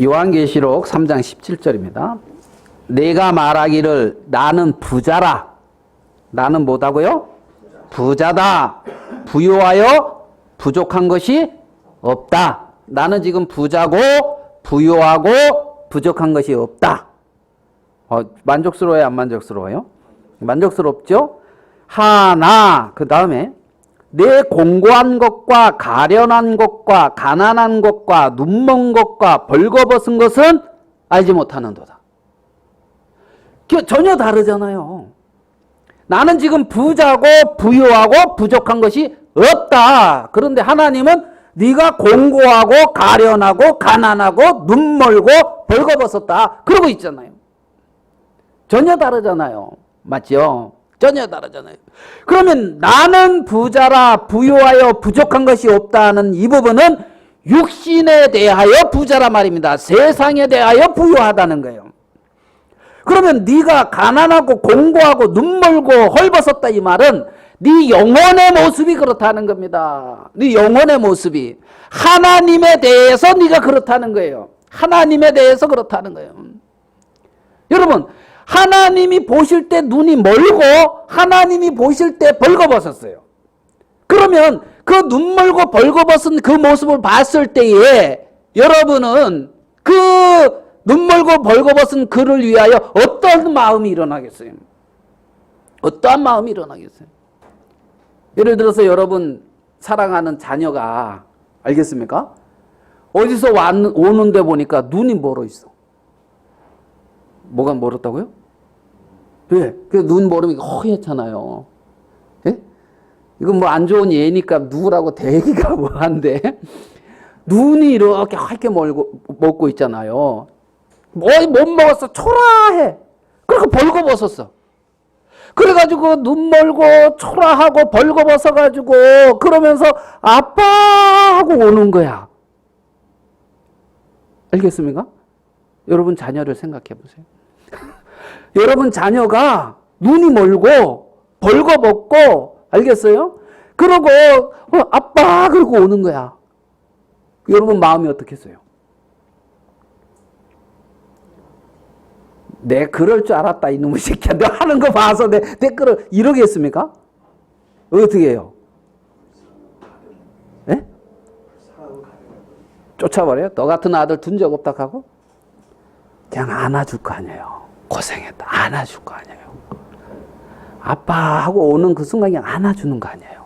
요한계시록 3장 17절입니다. 내가 말하기를 나는 부자라. 나는 뭐다고요? 부자다. 부유하여 부족한 것이 없다. 나는 지금 부자고 부유하고 부족한 것이 없다. 만족스러워요? 안 만족스러워요? 만족스럽죠? 하나, 그 다음에 내 공고한 것과 가련한 것과 가난한 것과 눈먼 것과 벌거벗은 것은 알지 못하는도다. 전혀 다르잖아요. 나는 지금 부자고 부유하고 부족한 것이 없다. 그런데 하나님은 네가 공고하고 가련하고 가난하고 눈멀고 벌거벗었다. 그러고 있잖아요. 전혀 다르잖아요. 맞죠? 전혀 다르잖아요. 그러면 나는 부자라 부유하여 부족한 것이 없다는 이 부분은 육신에 대하여 부자라 말입니다. 세상에 대하여 부유하다는 거예요. 그러면 네가 가난하고 공고하고 눈멀고 헐벗었다 이 말은 네 영혼의 모습이 그렇다는 겁니다. 네 영혼의 모습이 하나님에 대해서 네가 그렇다는 거예요. 하나님에 대해서 그렇다는 거예요. 여러분, 하나님이 보실 때 눈이 멀고 하나님이 보실 때 벌거벗었어요. 그러면 그 눈멀고 벌거벗은 그 모습을 봤을 때에 여러분은 그 눈멀고 벌거벗은 그를 위하여 어떤 마음이 일어나겠어요? 어떠한 마음이 일어나겠어요? 예를 들어서 여러분 사랑하는 자녀가 알겠습니까? 어디서 오는데 보니까 눈이 멀어 있어. 뭐가 멀었다고요? 예, 그 눈 멀으면 허옇잖아요. 예? 이건 뭐 안 좋은 예니까 누구라고 대기가 뭐한데 눈이 이렇게 하얗게 먹고 있잖아요. 못 먹었어. 초라해. 그리고 벌거벗었어. 그래가지고 눈 멀고 초라하고 벌거벗어가지고 그러면서 아빠 하고 오는 거야. 알겠습니까? 여러분 자녀를 생각해 보세요. 여러분 자녀가 눈이 멀고 벌거벗고 알겠어요? 그러고 아빠 그러고 오는 거야. 여러분 마음이 어떻겠어요? 내 그럴 줄 알았다 이놈의 새끼야. 너 하는 거 봐서 내 그럴 이러겠습니까? 어떻게 해요? 예? 쫓아버려요? 너 같은 아들 둔 적 없다 하고? 그냥 안아줄 거 아니에요. 고생했다. 안아줄 거 아니에요. 아빠 하고 오는 그 순간 그냥 안아주는 거 아니에요.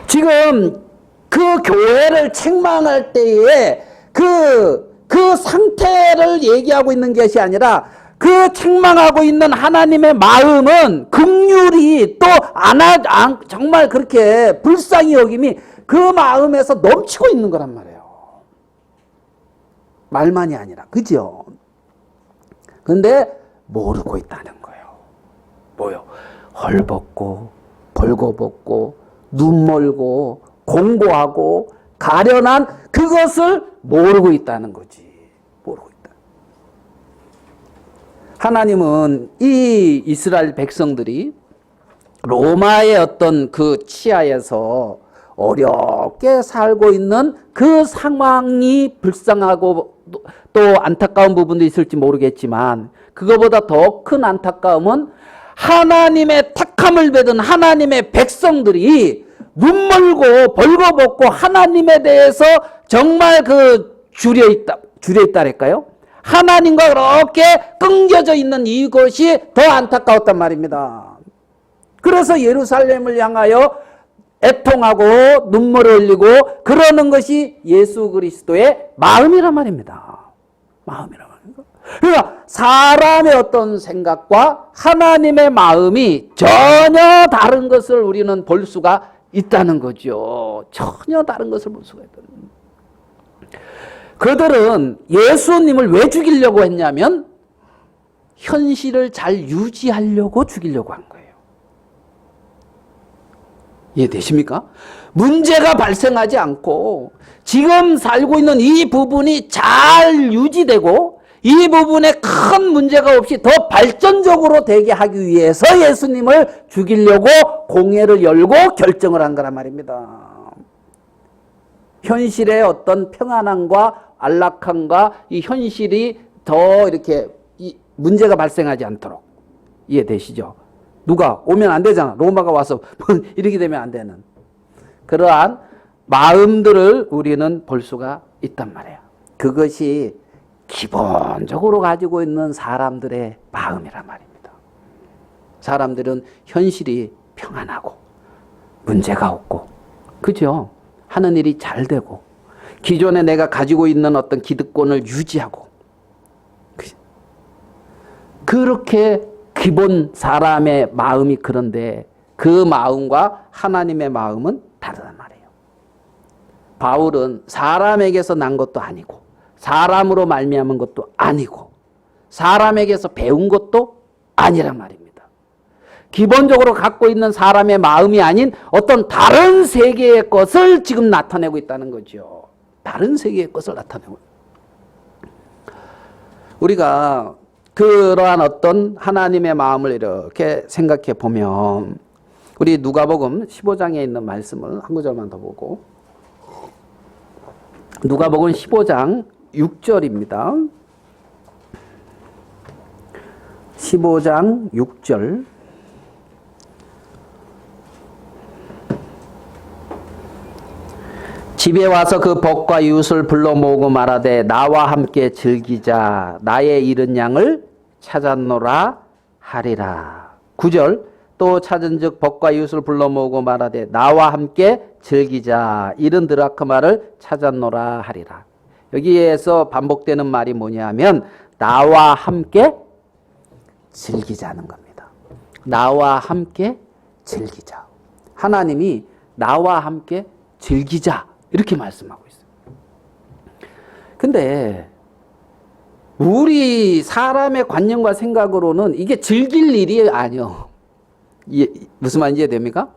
지금 그 교회를 책망할 때에 그 그 상태를 얘기하고 있는 것이 아니라 그 책망하고 있는 하나님의 마음은 긍휼이 또 정말 그렇게 불쌍히 여김이 그 마음에서 넘치고 있는 거란 말이에요. 말만이 아니라. 그죠? 근데 모르고 있다는 거예요. 뭐요? 헐벗고 벌거벗고 눈 멀고 공고하고 가련한 그것을 모르고 있다는 거지. 모르고 있다. 하나님은 이 이스라엘 백성들이 로마의 어떤 그 치하에서 어렵게 살고 있는 그 상황이 불쌍하고 또 안타까운 부분도 있을지 모르겠지만 그거보다 더 큰 안타까움은 하나님의 택함을 받은 하나님의 백성들이 눈멀고 벌거벗고 하나님에 대해서 정말 그 줄여 있다랄까요? 하나님과 그렇게 끊겨져 있는 이것이 더 안타까웠단 말입니다. 그래서 예루살렘을 향하여 애통하고 눈물을 흘리고 그러는 것이 예수 그리스도의 마음이란 말입니다. 마음이란 말입니다. 그러니까 사람의 어떤 생각과 하나님의 마음이 전혀 다른 것을 우리는 볼 수가 있다는 거죠. 전혀 다른 것을 볼 수가 있다는 거죠. 그들은 예수님을 왜 죽이려고 했냐면 현실을 잘 유지하려고 죽이려고 한 거예요. 이해되십니까? 문제가 발생하지 않고 지금 살고 있는 이 부분이 잘 유지되고 이 부분에 큰 문제가 없이 더 발전적으로 되게 하기 위해서 예수님을 죽이려고 공회를 열고 결정을 한 거란 말입니다. 현실의 어떤 평안함과 안락함과 이 현실이 더 이렇게 문제가 발생하지 않도록. 이해되시죠? 누가 오면 안 되잖아. 로마가 와서 이렇게 되면 안 되는 그러한 마음들을 우리는 볼 수가 있단 말이에요. 그것이 기본적으로 가지고 있는 사람들의 마음이란 말입니다. 사람들은 현실이 평안하고 문제가 없고 그죠? 하는 일이 잘 되고 기존에 내가 가지고 있는 어떤 기득권을 유지하고 그렇게 기본 사람의 마음이 그런데 그 마음과 하나님의 마음은 다르단 말이에요. 바울은 사람에게서 난 것도 아니고 사람으로 말미암은 것도 아니고 사람에게서 배운 것도 아니란 말입니다. 기본적으로 갖고 있는 사람의 마음이 아닌 어떤 다른 세계의 것을 지금 나타내고 있다는 거죠. 다른 세계의 것을 나타내고. 우리가 그러한 어떤 하나님의 마음을 이렇게 생각해 보면 우리 누가복음 15장에 있는 말씀을 한 구절만 더 보고 누가복음 15장 6절입니다. 15장 6절 집에 와서 그 벗과 이웃을 불러 모으고 말하되 나와 함께 즐기자 나의 잃은 양을 찾았노라 하리라. 9절 또 찾은즉 벗과 이웃을 불러 모으고 말하되 나와 함께 즐기자 잃은 드라크마를 찾았노라 하리라. 여기에서 반복되는 말이 뭐냐면 나와 함께 즐기자는 겁니다. 나와 함께 즐기자. 하나님이 나와 함께 즐기자 이렇게 말씀하고 있어요. 근데 우리 사람의 관념과 생각으로는 이게 즐길 일이 아니요. 무슨 말인지 이해됩니까?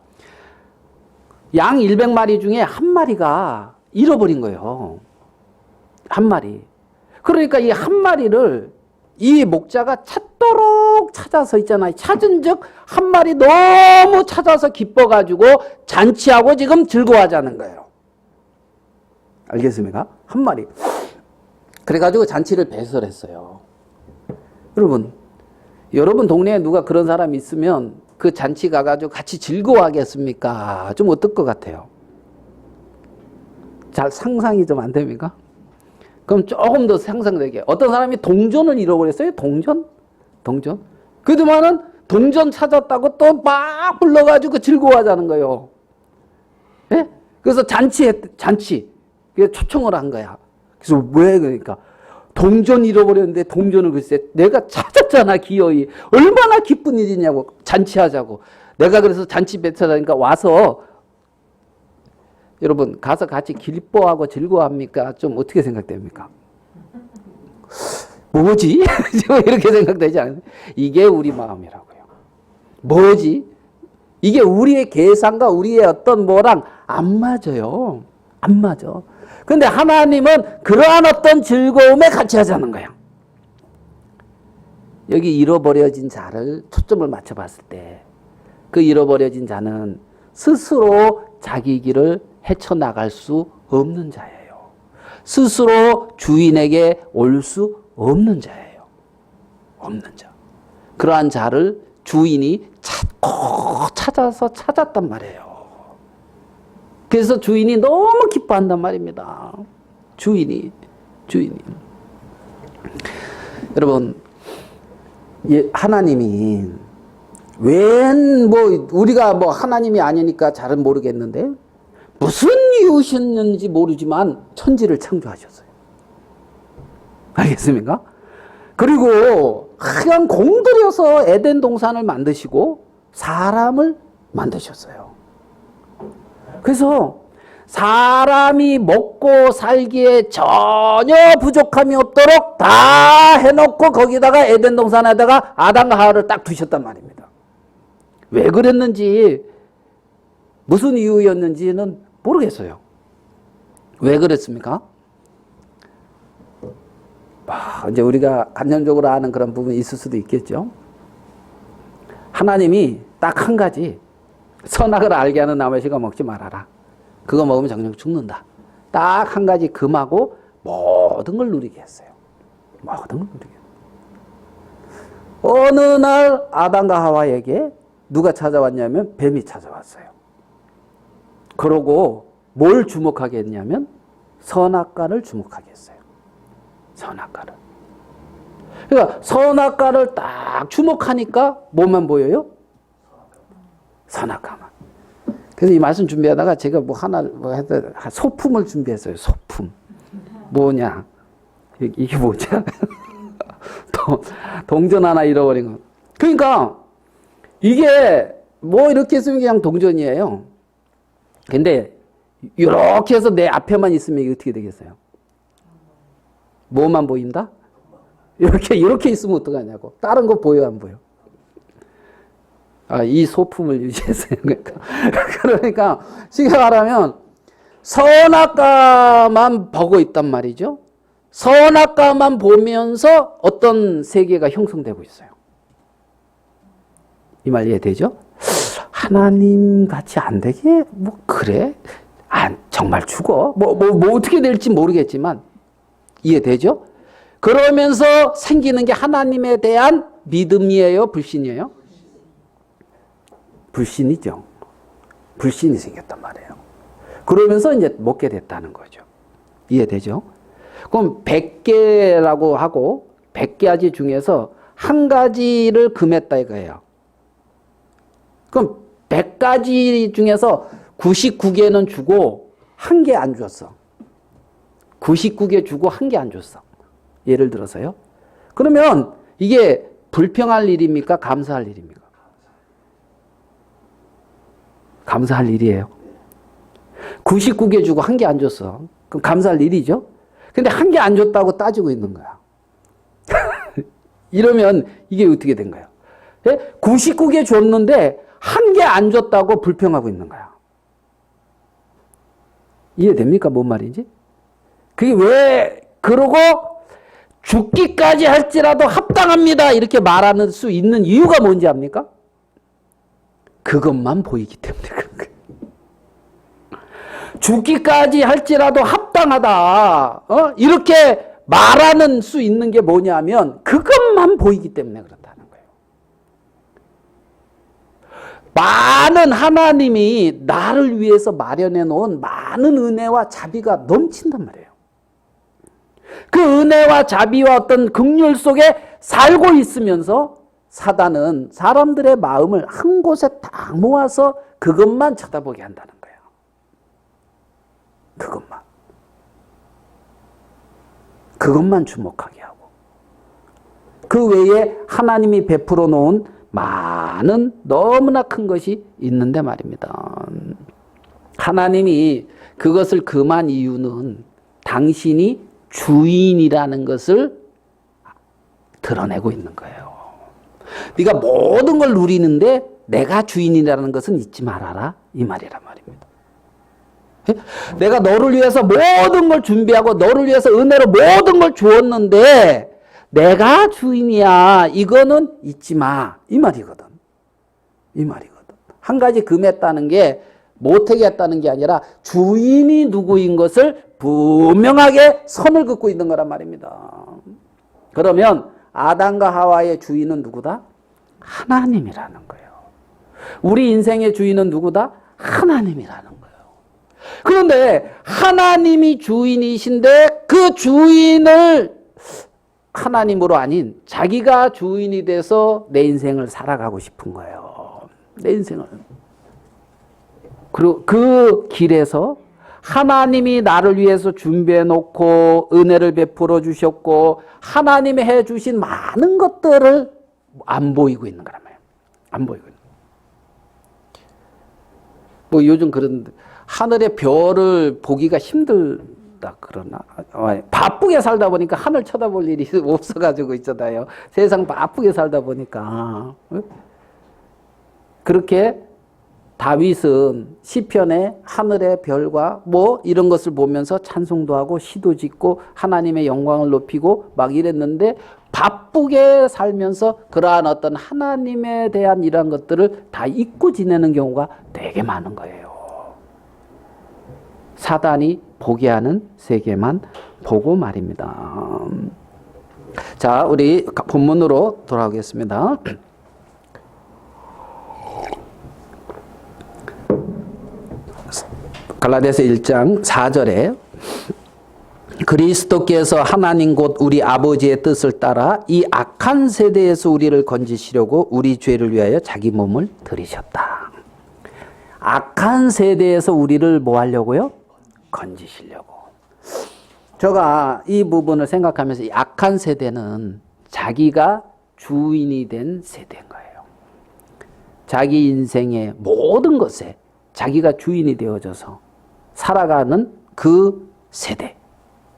양 100마리 중에 한 마리가 잃어버린 거예요. 한 마리. 그러니까 이 한 마리를 이 목자가 찾도록 찾아서 있잖아요. 찾은즉 한 마리 너무 찾아서 기뻐가지고 잔치하고 지금 즐거워하자는 거예요. 알겠습니까? 한 마리. 그래가지고 잔치를 배설했어요. 여러분 동네에 누가 그런 사람이 있으면 그 잔치 가가지고 같이 즐거워하겠습니까? 좀 어떨 것 같아요? 잘 상상이 좀 안 됩니까? 그럼 조금 더 상상되게. 어떤 사람이 동전을 잃어버렸어요? 동전? 그동안은 동전 찾았다고 또 막 불러가지고 즐거워하자는 거예요. 예? 그래서 잔치. 초청을 한 거야. 그래서 왜 그러니까 동전 잃어버렸는데 동전을 글쎄 내가 찾았잖아 기어이. 얼마나 기쁜 일이냐고. 잔치하자고. 내가 그래서 잔치 배차라니까 와서 여러분 가서 같이 기뻐하고 즐거워합니까? 좀 어떻게 생각됩니까? 뭐지? 이렇게 생각되지 않아요? 이게 우리 마음이라고요. 뭐지? 이게 우리의 계산과 우리의 어떤 뭐랑 안 맞아요. 안 맞아. 근데 하나님은 그러한 어떤 즐거움에 같이 하자는 거야. 여기 잃어버려진 자를 초점을 맞춰봤을 때 그 잃어버려진 자는 스스로 자기 길을 헤쳐나갈 수 없는 자예요. 스스로 주인에게 올 수 없는 자예요. 없는 자. 그러한 자를 주인이 찾아서 찾았단 말이에요. 그래서 주인이 너무 기뻐한단 말입니다. 주인이. 여러분, 하나님이 웬 우리가 하나님이 아니니까 잘은 모르겠는데 무슨 이유셨는지 모르지만 천지를 창조하셨어요. 알겠습니까? 그리고 그냥 공들여서 에덴 동산을 만드시고 사람을 만드셨어요. 그래서 사람이 먹고 살기에 전혀 부족함이 없도록 다 해놓고 거기다가 에덴 동산에다가 아담과 하와를 딱 두셨단 말입니다. 왜 그랬는지 무슨 이유였는지는 모르겠어요. 왜 그랬습니까? 이제 우리가 간접적으로 아는 그런 부분이 있을 수도 있겠죠. 하나님이 딱 한 가지 선악을 알게 하는 나무의 실과 먹지 말아라. 그거 먹으면 정녕 죽는다. 딱 한 가지 금하고 모든 걸 누리게 했어요. 모든 걸 누리게. 어느 날 아담과 하와에게 누가 찾아왔냐면 뱀이 찾아왔어요. 그러고 뭘 주목하게 했냐면 선악과를 주목하게 했어요. 선악과를. 그러니까 선악과를 딱 주목하니까 뭐만 보여요? 선악과만. 그래서 이 말씀 준비하다가 제가 소품을 준비했어요. 소품. 뭐냐? 이게 뭐지? 동전 하나 잃어버린 거. 그러니까 이게 이렇게 쓰면 그냥 동전이에요. 근데 이렇게 해서 내 앞에만 있으면 이게 어떻게 되겠어요? 뭐만 보인다? 이렇게 있으면 어떡하냐고. 다른 거 보여, 안 보여? 이 소품을 유지했어요. 그러니까 쉽게 말하면 선악과만 보고 있단 말이죠. 선악과만 보면서 어떤 세계가 형성되고 있어요. 이 말 이해되죠? 하나님 같이 안 되게 그래? 정말 죽어? 어떻게 될지 모르겠지만 이해되죠? 그러면서 생기는 게 하나님에 대한 믿음이에요? 불신이에요? 불신이죠. 불신이 생겼단 말이에요. 그러면서 이제 먹게 됐다는 거죠. 이해되죠? 그럼 100개라고 하고 100가지 중에서 한 가지를 금했다 이거예요. 그럼 100가지 중에서 99개는 주고 한 개 안 줬어. 99개 주고 한 개 안 줬어. 예를 들어서요. 그러면 이게 불평할 일입니까? 감사할 일입니까? 감사할 일이에요. 99개 주고 한 개 안 줬어. 그럼 감사할 일이죠. 근데 한 개 안 줬다고 따지고 있는 거야. 이러면 이게 어떻게 된 거야? 99개 줬는데 한 개 안 줬다고 불평하고 있는 거야. 이해됩니까? 뭔 말인지? 그게 왜 그러고 죽기까지 할지라도 합당합니다 이렇게 말하는 수 있는 이유가 뭔지 압니까? 그것만 보이기 때문에 그런 거예요. 죽기까지 할지라도 합당하다 이렇게 말하는 수 있는 게 뭐냐면 그것만 보이기 때문에 그렇다는 거예요. 많은 하나님이 나를 위해서 마련해 놓은 많은 은혜와 자비가 넘친단 말이에요. 그 은혜와 자비와 어떤 긍휼 속에 살고 있으면서 사단은 사람들의 마음을 한 곳에 딱 모아서 그것만 쳐다보게 한다는 거예요. 그것만 주목하게 하고 그 외에 하나님이 베풀어 놓은 많은 너무나 큰 것이 있는데 말입니다. 하나님이 그것을 금한 이유는 당신이 주인이라는 것을 드러내고 있는 거예요. 네가 모든 걸 누리는데 내가 주인이라는 것은 잊지 말아라 이 말이란 말입니다. 내가 너를 위해서 모든 걸 준비하고 너를 위해서 은혜로 모든 걸 주었는데 내가 주인이야 이거는 잊지 마 이 말이거든. 이 말이거든. 한 가지 금했다는 게 못하게 했다는 게 아니라 주인이 누구인 것을 분명하게 선을 긋고 있는 거란 말입니다. 그러면 아담과 하와의 주인은 누구다? 하나님이라는 거예요. 우리 인생의 주인은 누구다? 하나님이라는 거예요. 그런데 하나님이 주인이신데 그 주인을 하나님으로 아닌 자기가 주인이 돼서 내 인생을 살아가고 싶은 거예요. 내 인생을. 그리고 그 길에서 하나님이 나를 위해서 준비해 놓고 은혜를 베풀어 주셨고 하나님이 해 주신 많은 것들을 안 보이고 있는 거란 말이에요. 안 보이고 있는. 뭐 요즘 그런 하늘의 별을 보기가 힘들다 그러나 바쁘게 살다 보니까 하늘 쳐다볼 일이 없어가지고 있잖아요. 세상 바쁘게 살다 보니까 그렇게 다윗은 시편에 하늘의 별과 뭐 이런 것을 보면서 찬송도 하고 시도 짓고 하나님의 영광을 높이고 막 이랬는데 바쁘게 살면서 그러한 어떤 하나님에 대한 이러한 것들을 다 잊고 지내는 경우가 되게 많은 거예요. 사단이 보게 하는 세계만 보고 말입니다. 자, 우리 본문으로 돌아오겠습니다. 갈라디아서 1장 4절에 그리스도께서 하나님 곧 우리 아버지의 뜻을 따라 이 악한 세대에서 우리를 건지시려고 우리 죄를 위하여 자기 몸을 들이셨다. 악한 세대에서 우리를 뭐 하려고요? 건지시려고. 제가 이 부분을 생각하면서 이 악한 세대는 자기가 주인이 된 세대인 거예요. 자기 인생의 모든 것에 자기가 주인이 되어져서 살아가는 그 세대.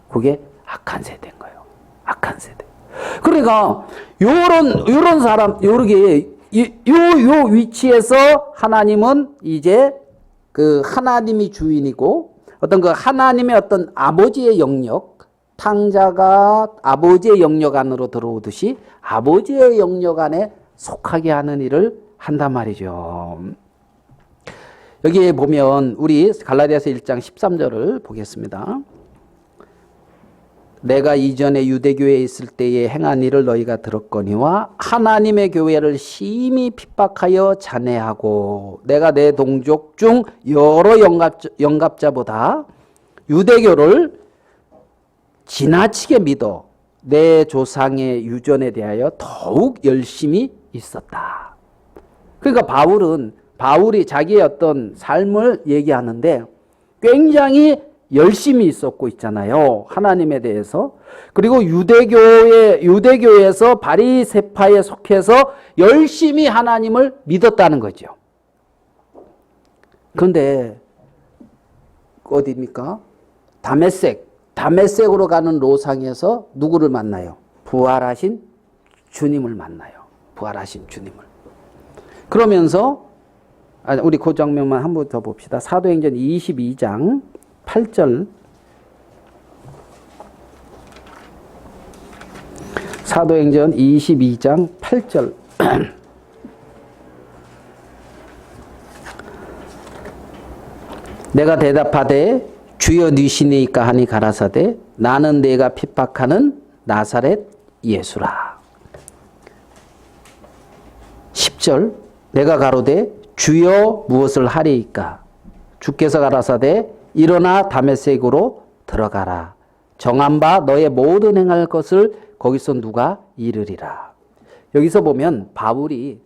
그게 악한 세대인 거예요. 악한 세대. 그러니까 요런 사람, 요렇게 요 위치에서 하나님은 이제 그 하나님이 주인이고 어떤 그 하나님의 어떤 아버지의 영역, 탕자가 아버지의 영역 안으로 들어오듯이 아버지의 영역 안에 속하게 하는 일을 한단 말이죠. 여기에 보면 우리 갈라디아서 1장 13절을 보겠습니다. 내가 이전에 유대교회에 있을 때에 행한 일을 너희가 들었거니와 하나님의 교회를 심히 핍박하여 잔해하고 내가 내 동족 중 여러 영갑자보다 유대교를 지나치게 믿어 내 조상의 유전에 대하여 더욱 열심히 있었다. 그러니까 바울이 자기의 어떤 삶을 얘기하는데 굉장히 열심히 있었고 있잖아요. 하나님에 대해서. 그리고 유대교에서 바리새파에 속해서 열심히 하나님을 믿었다는 거죠. 그런데 어디입니까? 다메섹으로 가는 로상에서 누구를 만나요? 부활하신 주님을 만나요. 부활하신 주님을. 그러면서 우리 그 장면만 한 번 더 봅시다. 사도행전 22장 8절. 사도행전 22장 8절. 내가 대답하되 주여 니시니까 하니 가라사대 나는 내가 핍박하는 나사렛 예수라. 10절. 내가 가로되 주여 무엇을 하리이까 주께서 가라사대 일어나 다메섹으로 들어가라. 정한 바 너의 모든 행할 것을 거기서 누가 이르리라. 여기서 보면 바울이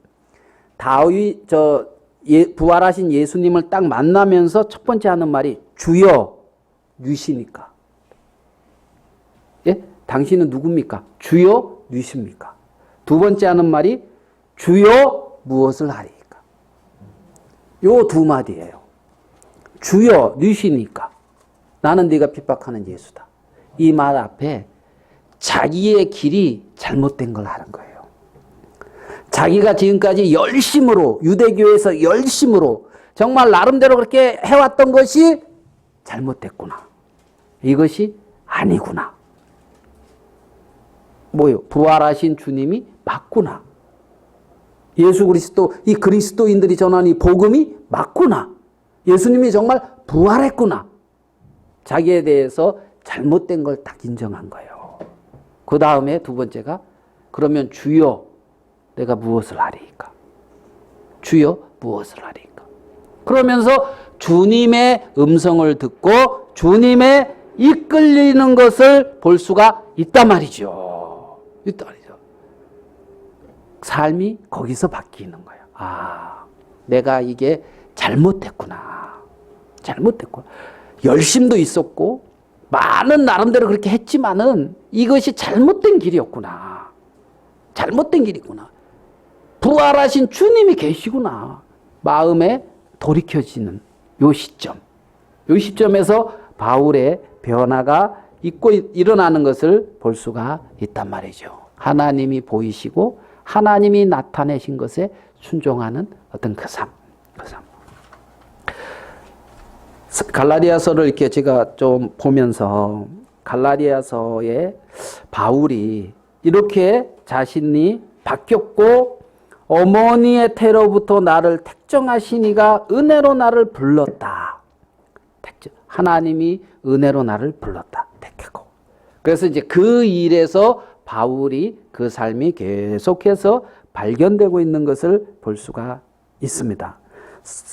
부활하신 예수님을 딱 만나면서 첫 번째 하는 말이 주여 유시니까. 예? 당신은 누굽니까? 주여 누이십니까? 두 번째 하는 말이 주여 무엇을 하리이까? 요 두 마디예요. 주여 누이시니까 나는 네가 핍박하는 예수다. 이 말 앞에 자기의 길이 잘못된 걸 하는 거예요. 자기가 지금까지 열심으로 유대교에서 열심으로 정말 나름대로 그렇게 해왔던 것이 잘못됐구나. 이것이 아니구나. 뭐요? 부활하신 주님이 맞구나. 예수 그리스도, 이 그리스도인들이 전하는 이 복음이 맞구나. 예수님이 정말 부활했구나. 자기에 대해서 잘못된 걸 딱 인정한 거예요. 그 다음에 두 번째가 그러면 주여 내가 무엇을 하리이까? 주여 무엇을 하리이까? 그러면서 주님의 음성을 듣고 주님의 이끌리는 것을 볼 수가 있단 말이죠. 있단 말이죠. 삶이 거기서 바뀌는 거예요. 아, 내가 이게 잘못했구나. 잘못했구나. 열심도 있었고 많은 나름대로 그렇게 했지만은 이것이 잘못된 길이었구나. 잘못된 길이구나. 부활하신 주님이 계시구나. 마음에 돌이켜지는 요 시점. 요 시점에서 바울의 변화가 있고 일어나는 것을 볼 수가 있단 말이죠. 하나님이 보이시고 하나님이 나타내신 것에 순종하는 어떤 그 삶. 그 삶. 갈라디아서를 이렇게 제가 좀 보면서 갈라디아서에 바울이 이렇게 자신이 바뀌었고 어머니의 태로부터 나를 택정하시니가 은혜로 나를 불렀다. 하나님이 은혜로 나를 불렀다. 택하고. 그래서 이제 그 일에서 바울이 그 삶이 계속해서 발견되고 있는 것을 볼 수가 있습니다.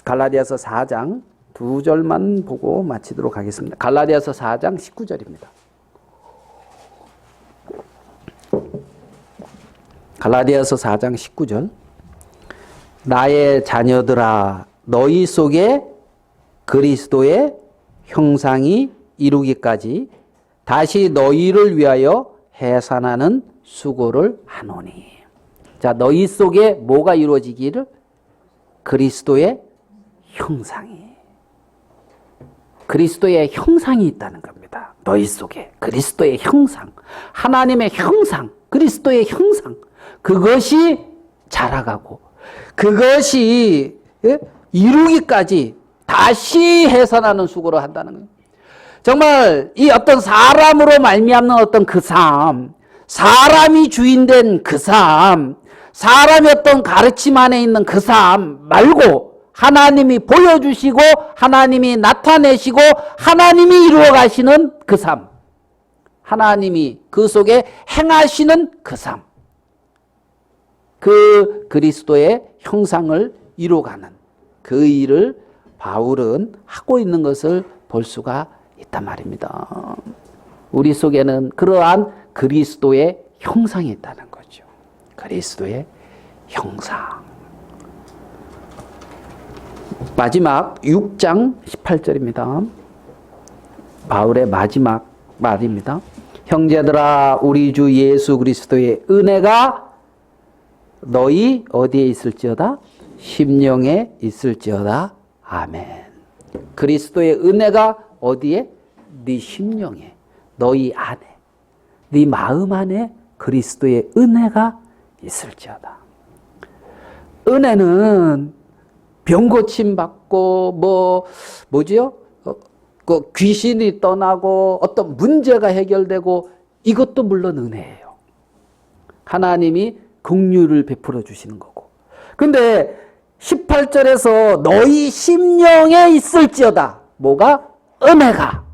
갈라디아서 4장 2절만 보고 마치도록 하겠습니다. 갈라디아서 4장 19절입니다. 갈라디아서 4장 19절. 나의 자녀들아 너희 속에 그리스도의 형상이 이루기까지 다시 너희를 위하여 해산하는 수고를 하노니. 자, 너희 속에 뭐가 이루어지기를? 그리스도의 형상이. 그리스도의 형상이 있다는 겁니다. 너희 속에 그리스도의 형상, 하나님의 형상, 그리스도의 형상, 그것이 자라가고 그것이 이루기까지 다시 해산하는 수고를 한다는 거예요. 정말 이 어떤 사람으로 말미암는 어떤 그 삶, 사람이 주인된 그 삶, 사람의 어떤 가르침 안에 있는 그 삶 말고 하나님이 보여주시고 하나님이 나타내시고 하나님이 이루어 가시는 그 삶, 하나님이 그 속에 행하시는 그 삶, 그 그리스도의 형상을 이루어가는 그 일을 바울은 하고 있는 것을 볼 수가 있단 말입니다. 우리 속에는 그러한 그리스도의 형상이 있다는 거죠. 그리스도의 형상. 마지막 6장 18절입니다. 바울의 마지막 말입니다. 형제들아 우리 주 예수 그리스도의 은혜가 너희 어디에 있을지어다? 심령에 있을지어다. 아멘. 그리스도의 은혜가 어디에? 네 심령에, 너희 안에, 네 마음 안에 그리스도의 은혜가 있을지어다. 은혜는 병 고침 받고 뭐지요? 그 귀신이 떠나고 어떤 문제가 해결되고 이것도 물론 은혜예요. 하나님이 긍휼을 베풀어 주시는 거고. 근데 18절에서 너희 심령에 있을지어다. 뭐가? 은혜가.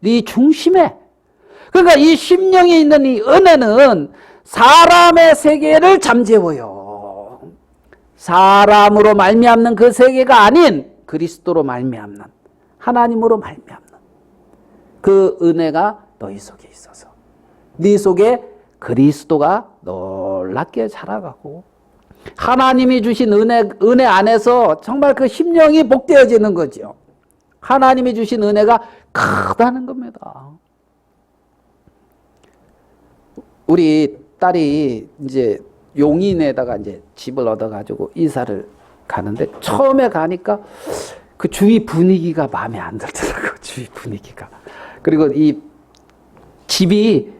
네 중심에. 그러니까 이 심령에 있는 이 은혜는 사람의 세계를 잠재워요. 사람으로 말미암는 그 세계가 아닌 그리스도로 말미암는, 하나님으로 말미암는 그 은혜가 너희 속에 있어서 네 속에 그리스도가 놀랍게 자라가고 하나님이 주신 은혜 안에서 정말 그 심령이 복되어지는 거죠. 하나님이 주신 은혜가 크다는 겁니다. 우리 딸이 이제 용인에다가 이제 집을 얻어가지고 이사를 가는데 처음에 가니까 그 주위 분위기가 마음에 안 들더라고. 주위 분위기가. 그리고 이 집이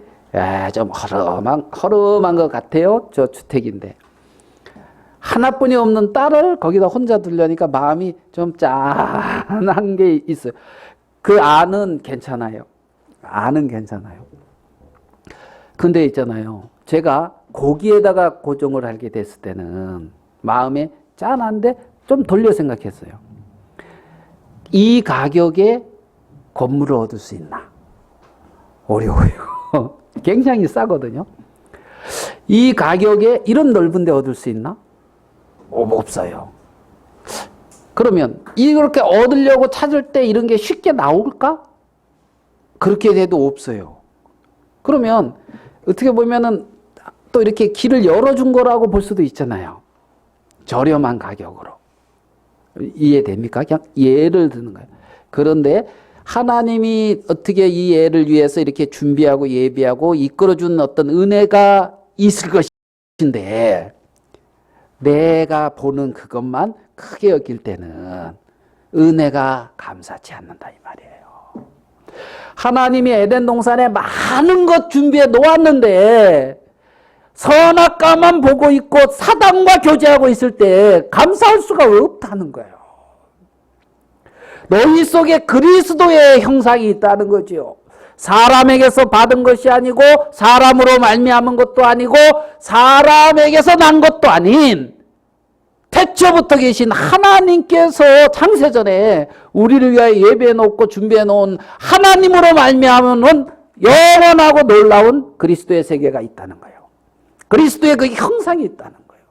좀 허름한 것 같아요. 저 주택인데. 하나뿐이 없는 딸을 거기다 혼자 두려니까 마음이 좀 짠한 게 있어요. 그 안은 괜찮아요. 안은 괜찮아요. 근데 있잖아요. 제가 거기에다가 고정을 하게 됐을 때는 마음에 짠한데 좀 돌려 생각했어요. 이 가격에 건물을 얻을 수 있나? 어려워요. 굉장히 싸거든요. 이 가격에 이런 넓은 데 얻을 수 있나? 없어요. 그러면 이렇게 얻으려고 찾을 때 이런 게 쉽게 나올까? 그렇게 돼도 없어요. 그러면 어떻게 보면은 또 이렇게 길을 열어준 거라고 볼 수도 있잖아요. 저렴한 가격으로. 이해됩니까? 그냥 예를 드는 거예요. 그런데 하나님이 어떻게 이 예를 위해서 이렇게 준비하고 예비하고 이끌어준 어떤 은혜가 있을 것인데 내가 보는 그것만 크게 여길 때는 은혜가 감사치 않는다 이 말이에요. 하나님이 에덴 동산에 많은 것 준비해 놓았는데 선악과만 보고 있고 사단과 교제하고 있을 때 감사할 수가 없다는 거예요. 너희 속에 그리스도의 형상이 있다는 거죠. 사람에게서 받은 것이 아니고 사람으로 말미암은 것도 아니고 사람에게서 난 것도 아닌 태초부터 계신 하나님께서 창세전에 우리를 위하여 예배해 놓고 준비해 놓은 하나님으로 말미암은 영원하고 놀라운 그리스도의 세계가 있다는 거예요. 그리스도의 그 형상이 있다는 거예요.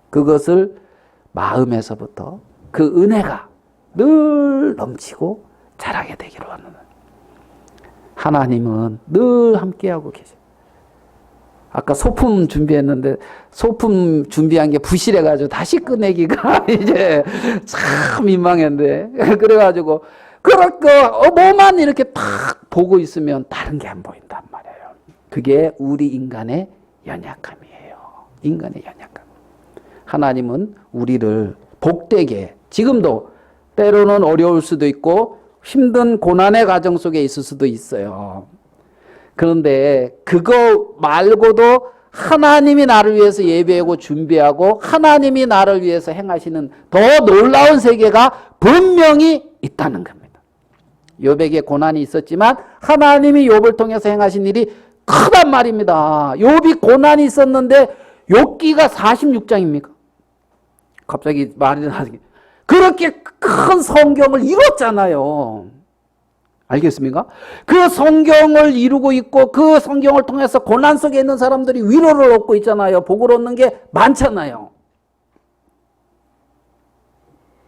그것을 마음에서부터 그 은혜가 늘 넘치고 자라게 되기를 원하는 하나님은 늘 함께하고 계세요. 아까 소품 준비했는데 소품 준비한 게 부실해가지고 다시 꺼내기가 이제 참 민망했는데 그래가지고 그렇게 뭐만 이렇게 탁 보고 있으면 다른 게 안 보인단 말이에요. 그게 우리 인간의 연약함이에요. 인간의 연약함. 하나님은 우리를 복되게 지금도 때로는 어려울 수도 있고 힘든 고난의 과정 속에 있을 수도 있어요. 그런데 그거 말고도 하나님이 나를 위해서 예배하고 준비하고 하나님이 나를 위해서 행하시는 더 놀라운 세계가 분명히 있다는 겁니다. 욥에게 고난이 있었지만 하나님이 욥을 통해서 행하신 일이 크단 말입니다. 욥이 고난이 있었는데 욥기가 46장입니까? 갑자기 말이 나중에 그렇게 큰 성경을 이뤘잖아요. 알겠습니까? 그 성경을 이루고 있고 그 성경을 통해서 고난 속에 있는 사람들이 위로를 얻고 있잖아요. 복을 얻는 게 많잖아요.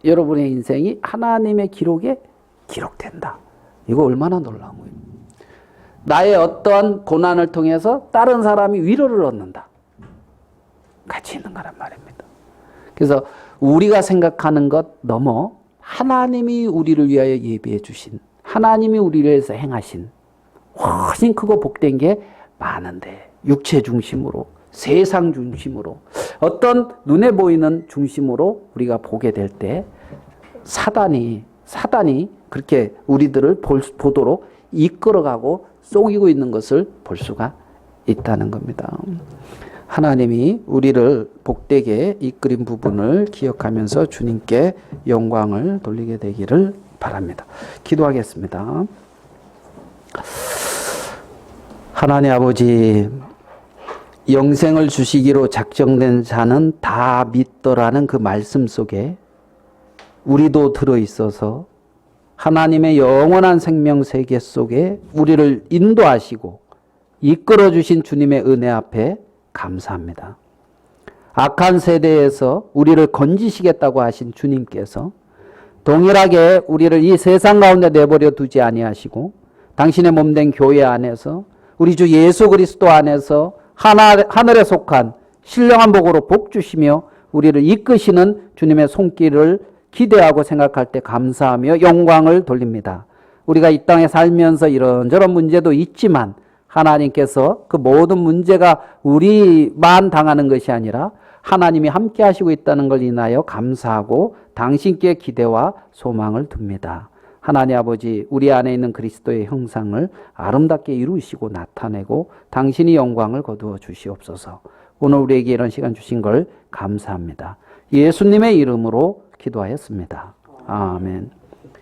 여러분의 인생이 하나님의 기록에 기록된다. 이거 얼마나 놀라운 거예요. 나의 어떠한 고난을 통해서 다른 사람이 위로를 얻는다. 같이 있는 거란 말입니다. 그래서 우리가 생각하는 것 넘어 하나님이 우리를 위하여 예비해 주신 하나님이 우리를 위해서 행하신 훨씬 크고 복된 게 많은데 육체 중심으로 세상 중심으로 어떤 눈에 보이는 중심으로 우리가 보게 될 때 사단이 그렇게 우리들을 보도록 이끌어가고 속이고 있는 것을 볼 수가 있다는 겁니다. 하나님이 우리를 복되게 이끌인 부분을 기억하면서 주님께 영광을 돌리게 되기를 바랍니다. 기도하겠습니다. 하나님 아버지, 영생을 주시기로 작정된 자는 다 믿더라는 그 말씀 속에 우리도 들어있어서 하나님의 영원한 생명 세계 속에 우리를 인도하시고 이끌어 주신 주님의 은혜 앞에 감사합니다. 악한 세대에서 우리를 건지시겠다고 하신 주님께서 동일하게 우리를 이 세상 가운데 내버려 두지 아니하시고 당신의 몸된 교회 안에서 우리 주 예수 그리스도 안에서 하늘에 속한 신령한 복으로 복 주시며 우리를 이끄시는 주님의 손길을 기대하고 생각할 때 감사하며 영광을 돌립니다. 우리가 이 땅에 살면서 이런저런 문제도 있지만 하나님께서 그 모든 문제가 우리만 당하는 것이 아니라 하나님이 함께 하시고 있다는 걸 인하여 감사하고 당신께 기대와 소망을 둡니다. 하나님 아버지, 우리 안에 있는 그리스도의 형상을 아름답게 이루시고 나타내고 당신이 영광을 거두어 주시옵소서. 오늘 우리에게 이런 시간 주신 걸 감사합니다. 예수님의 이름으로 기도하였습니다. 아멘.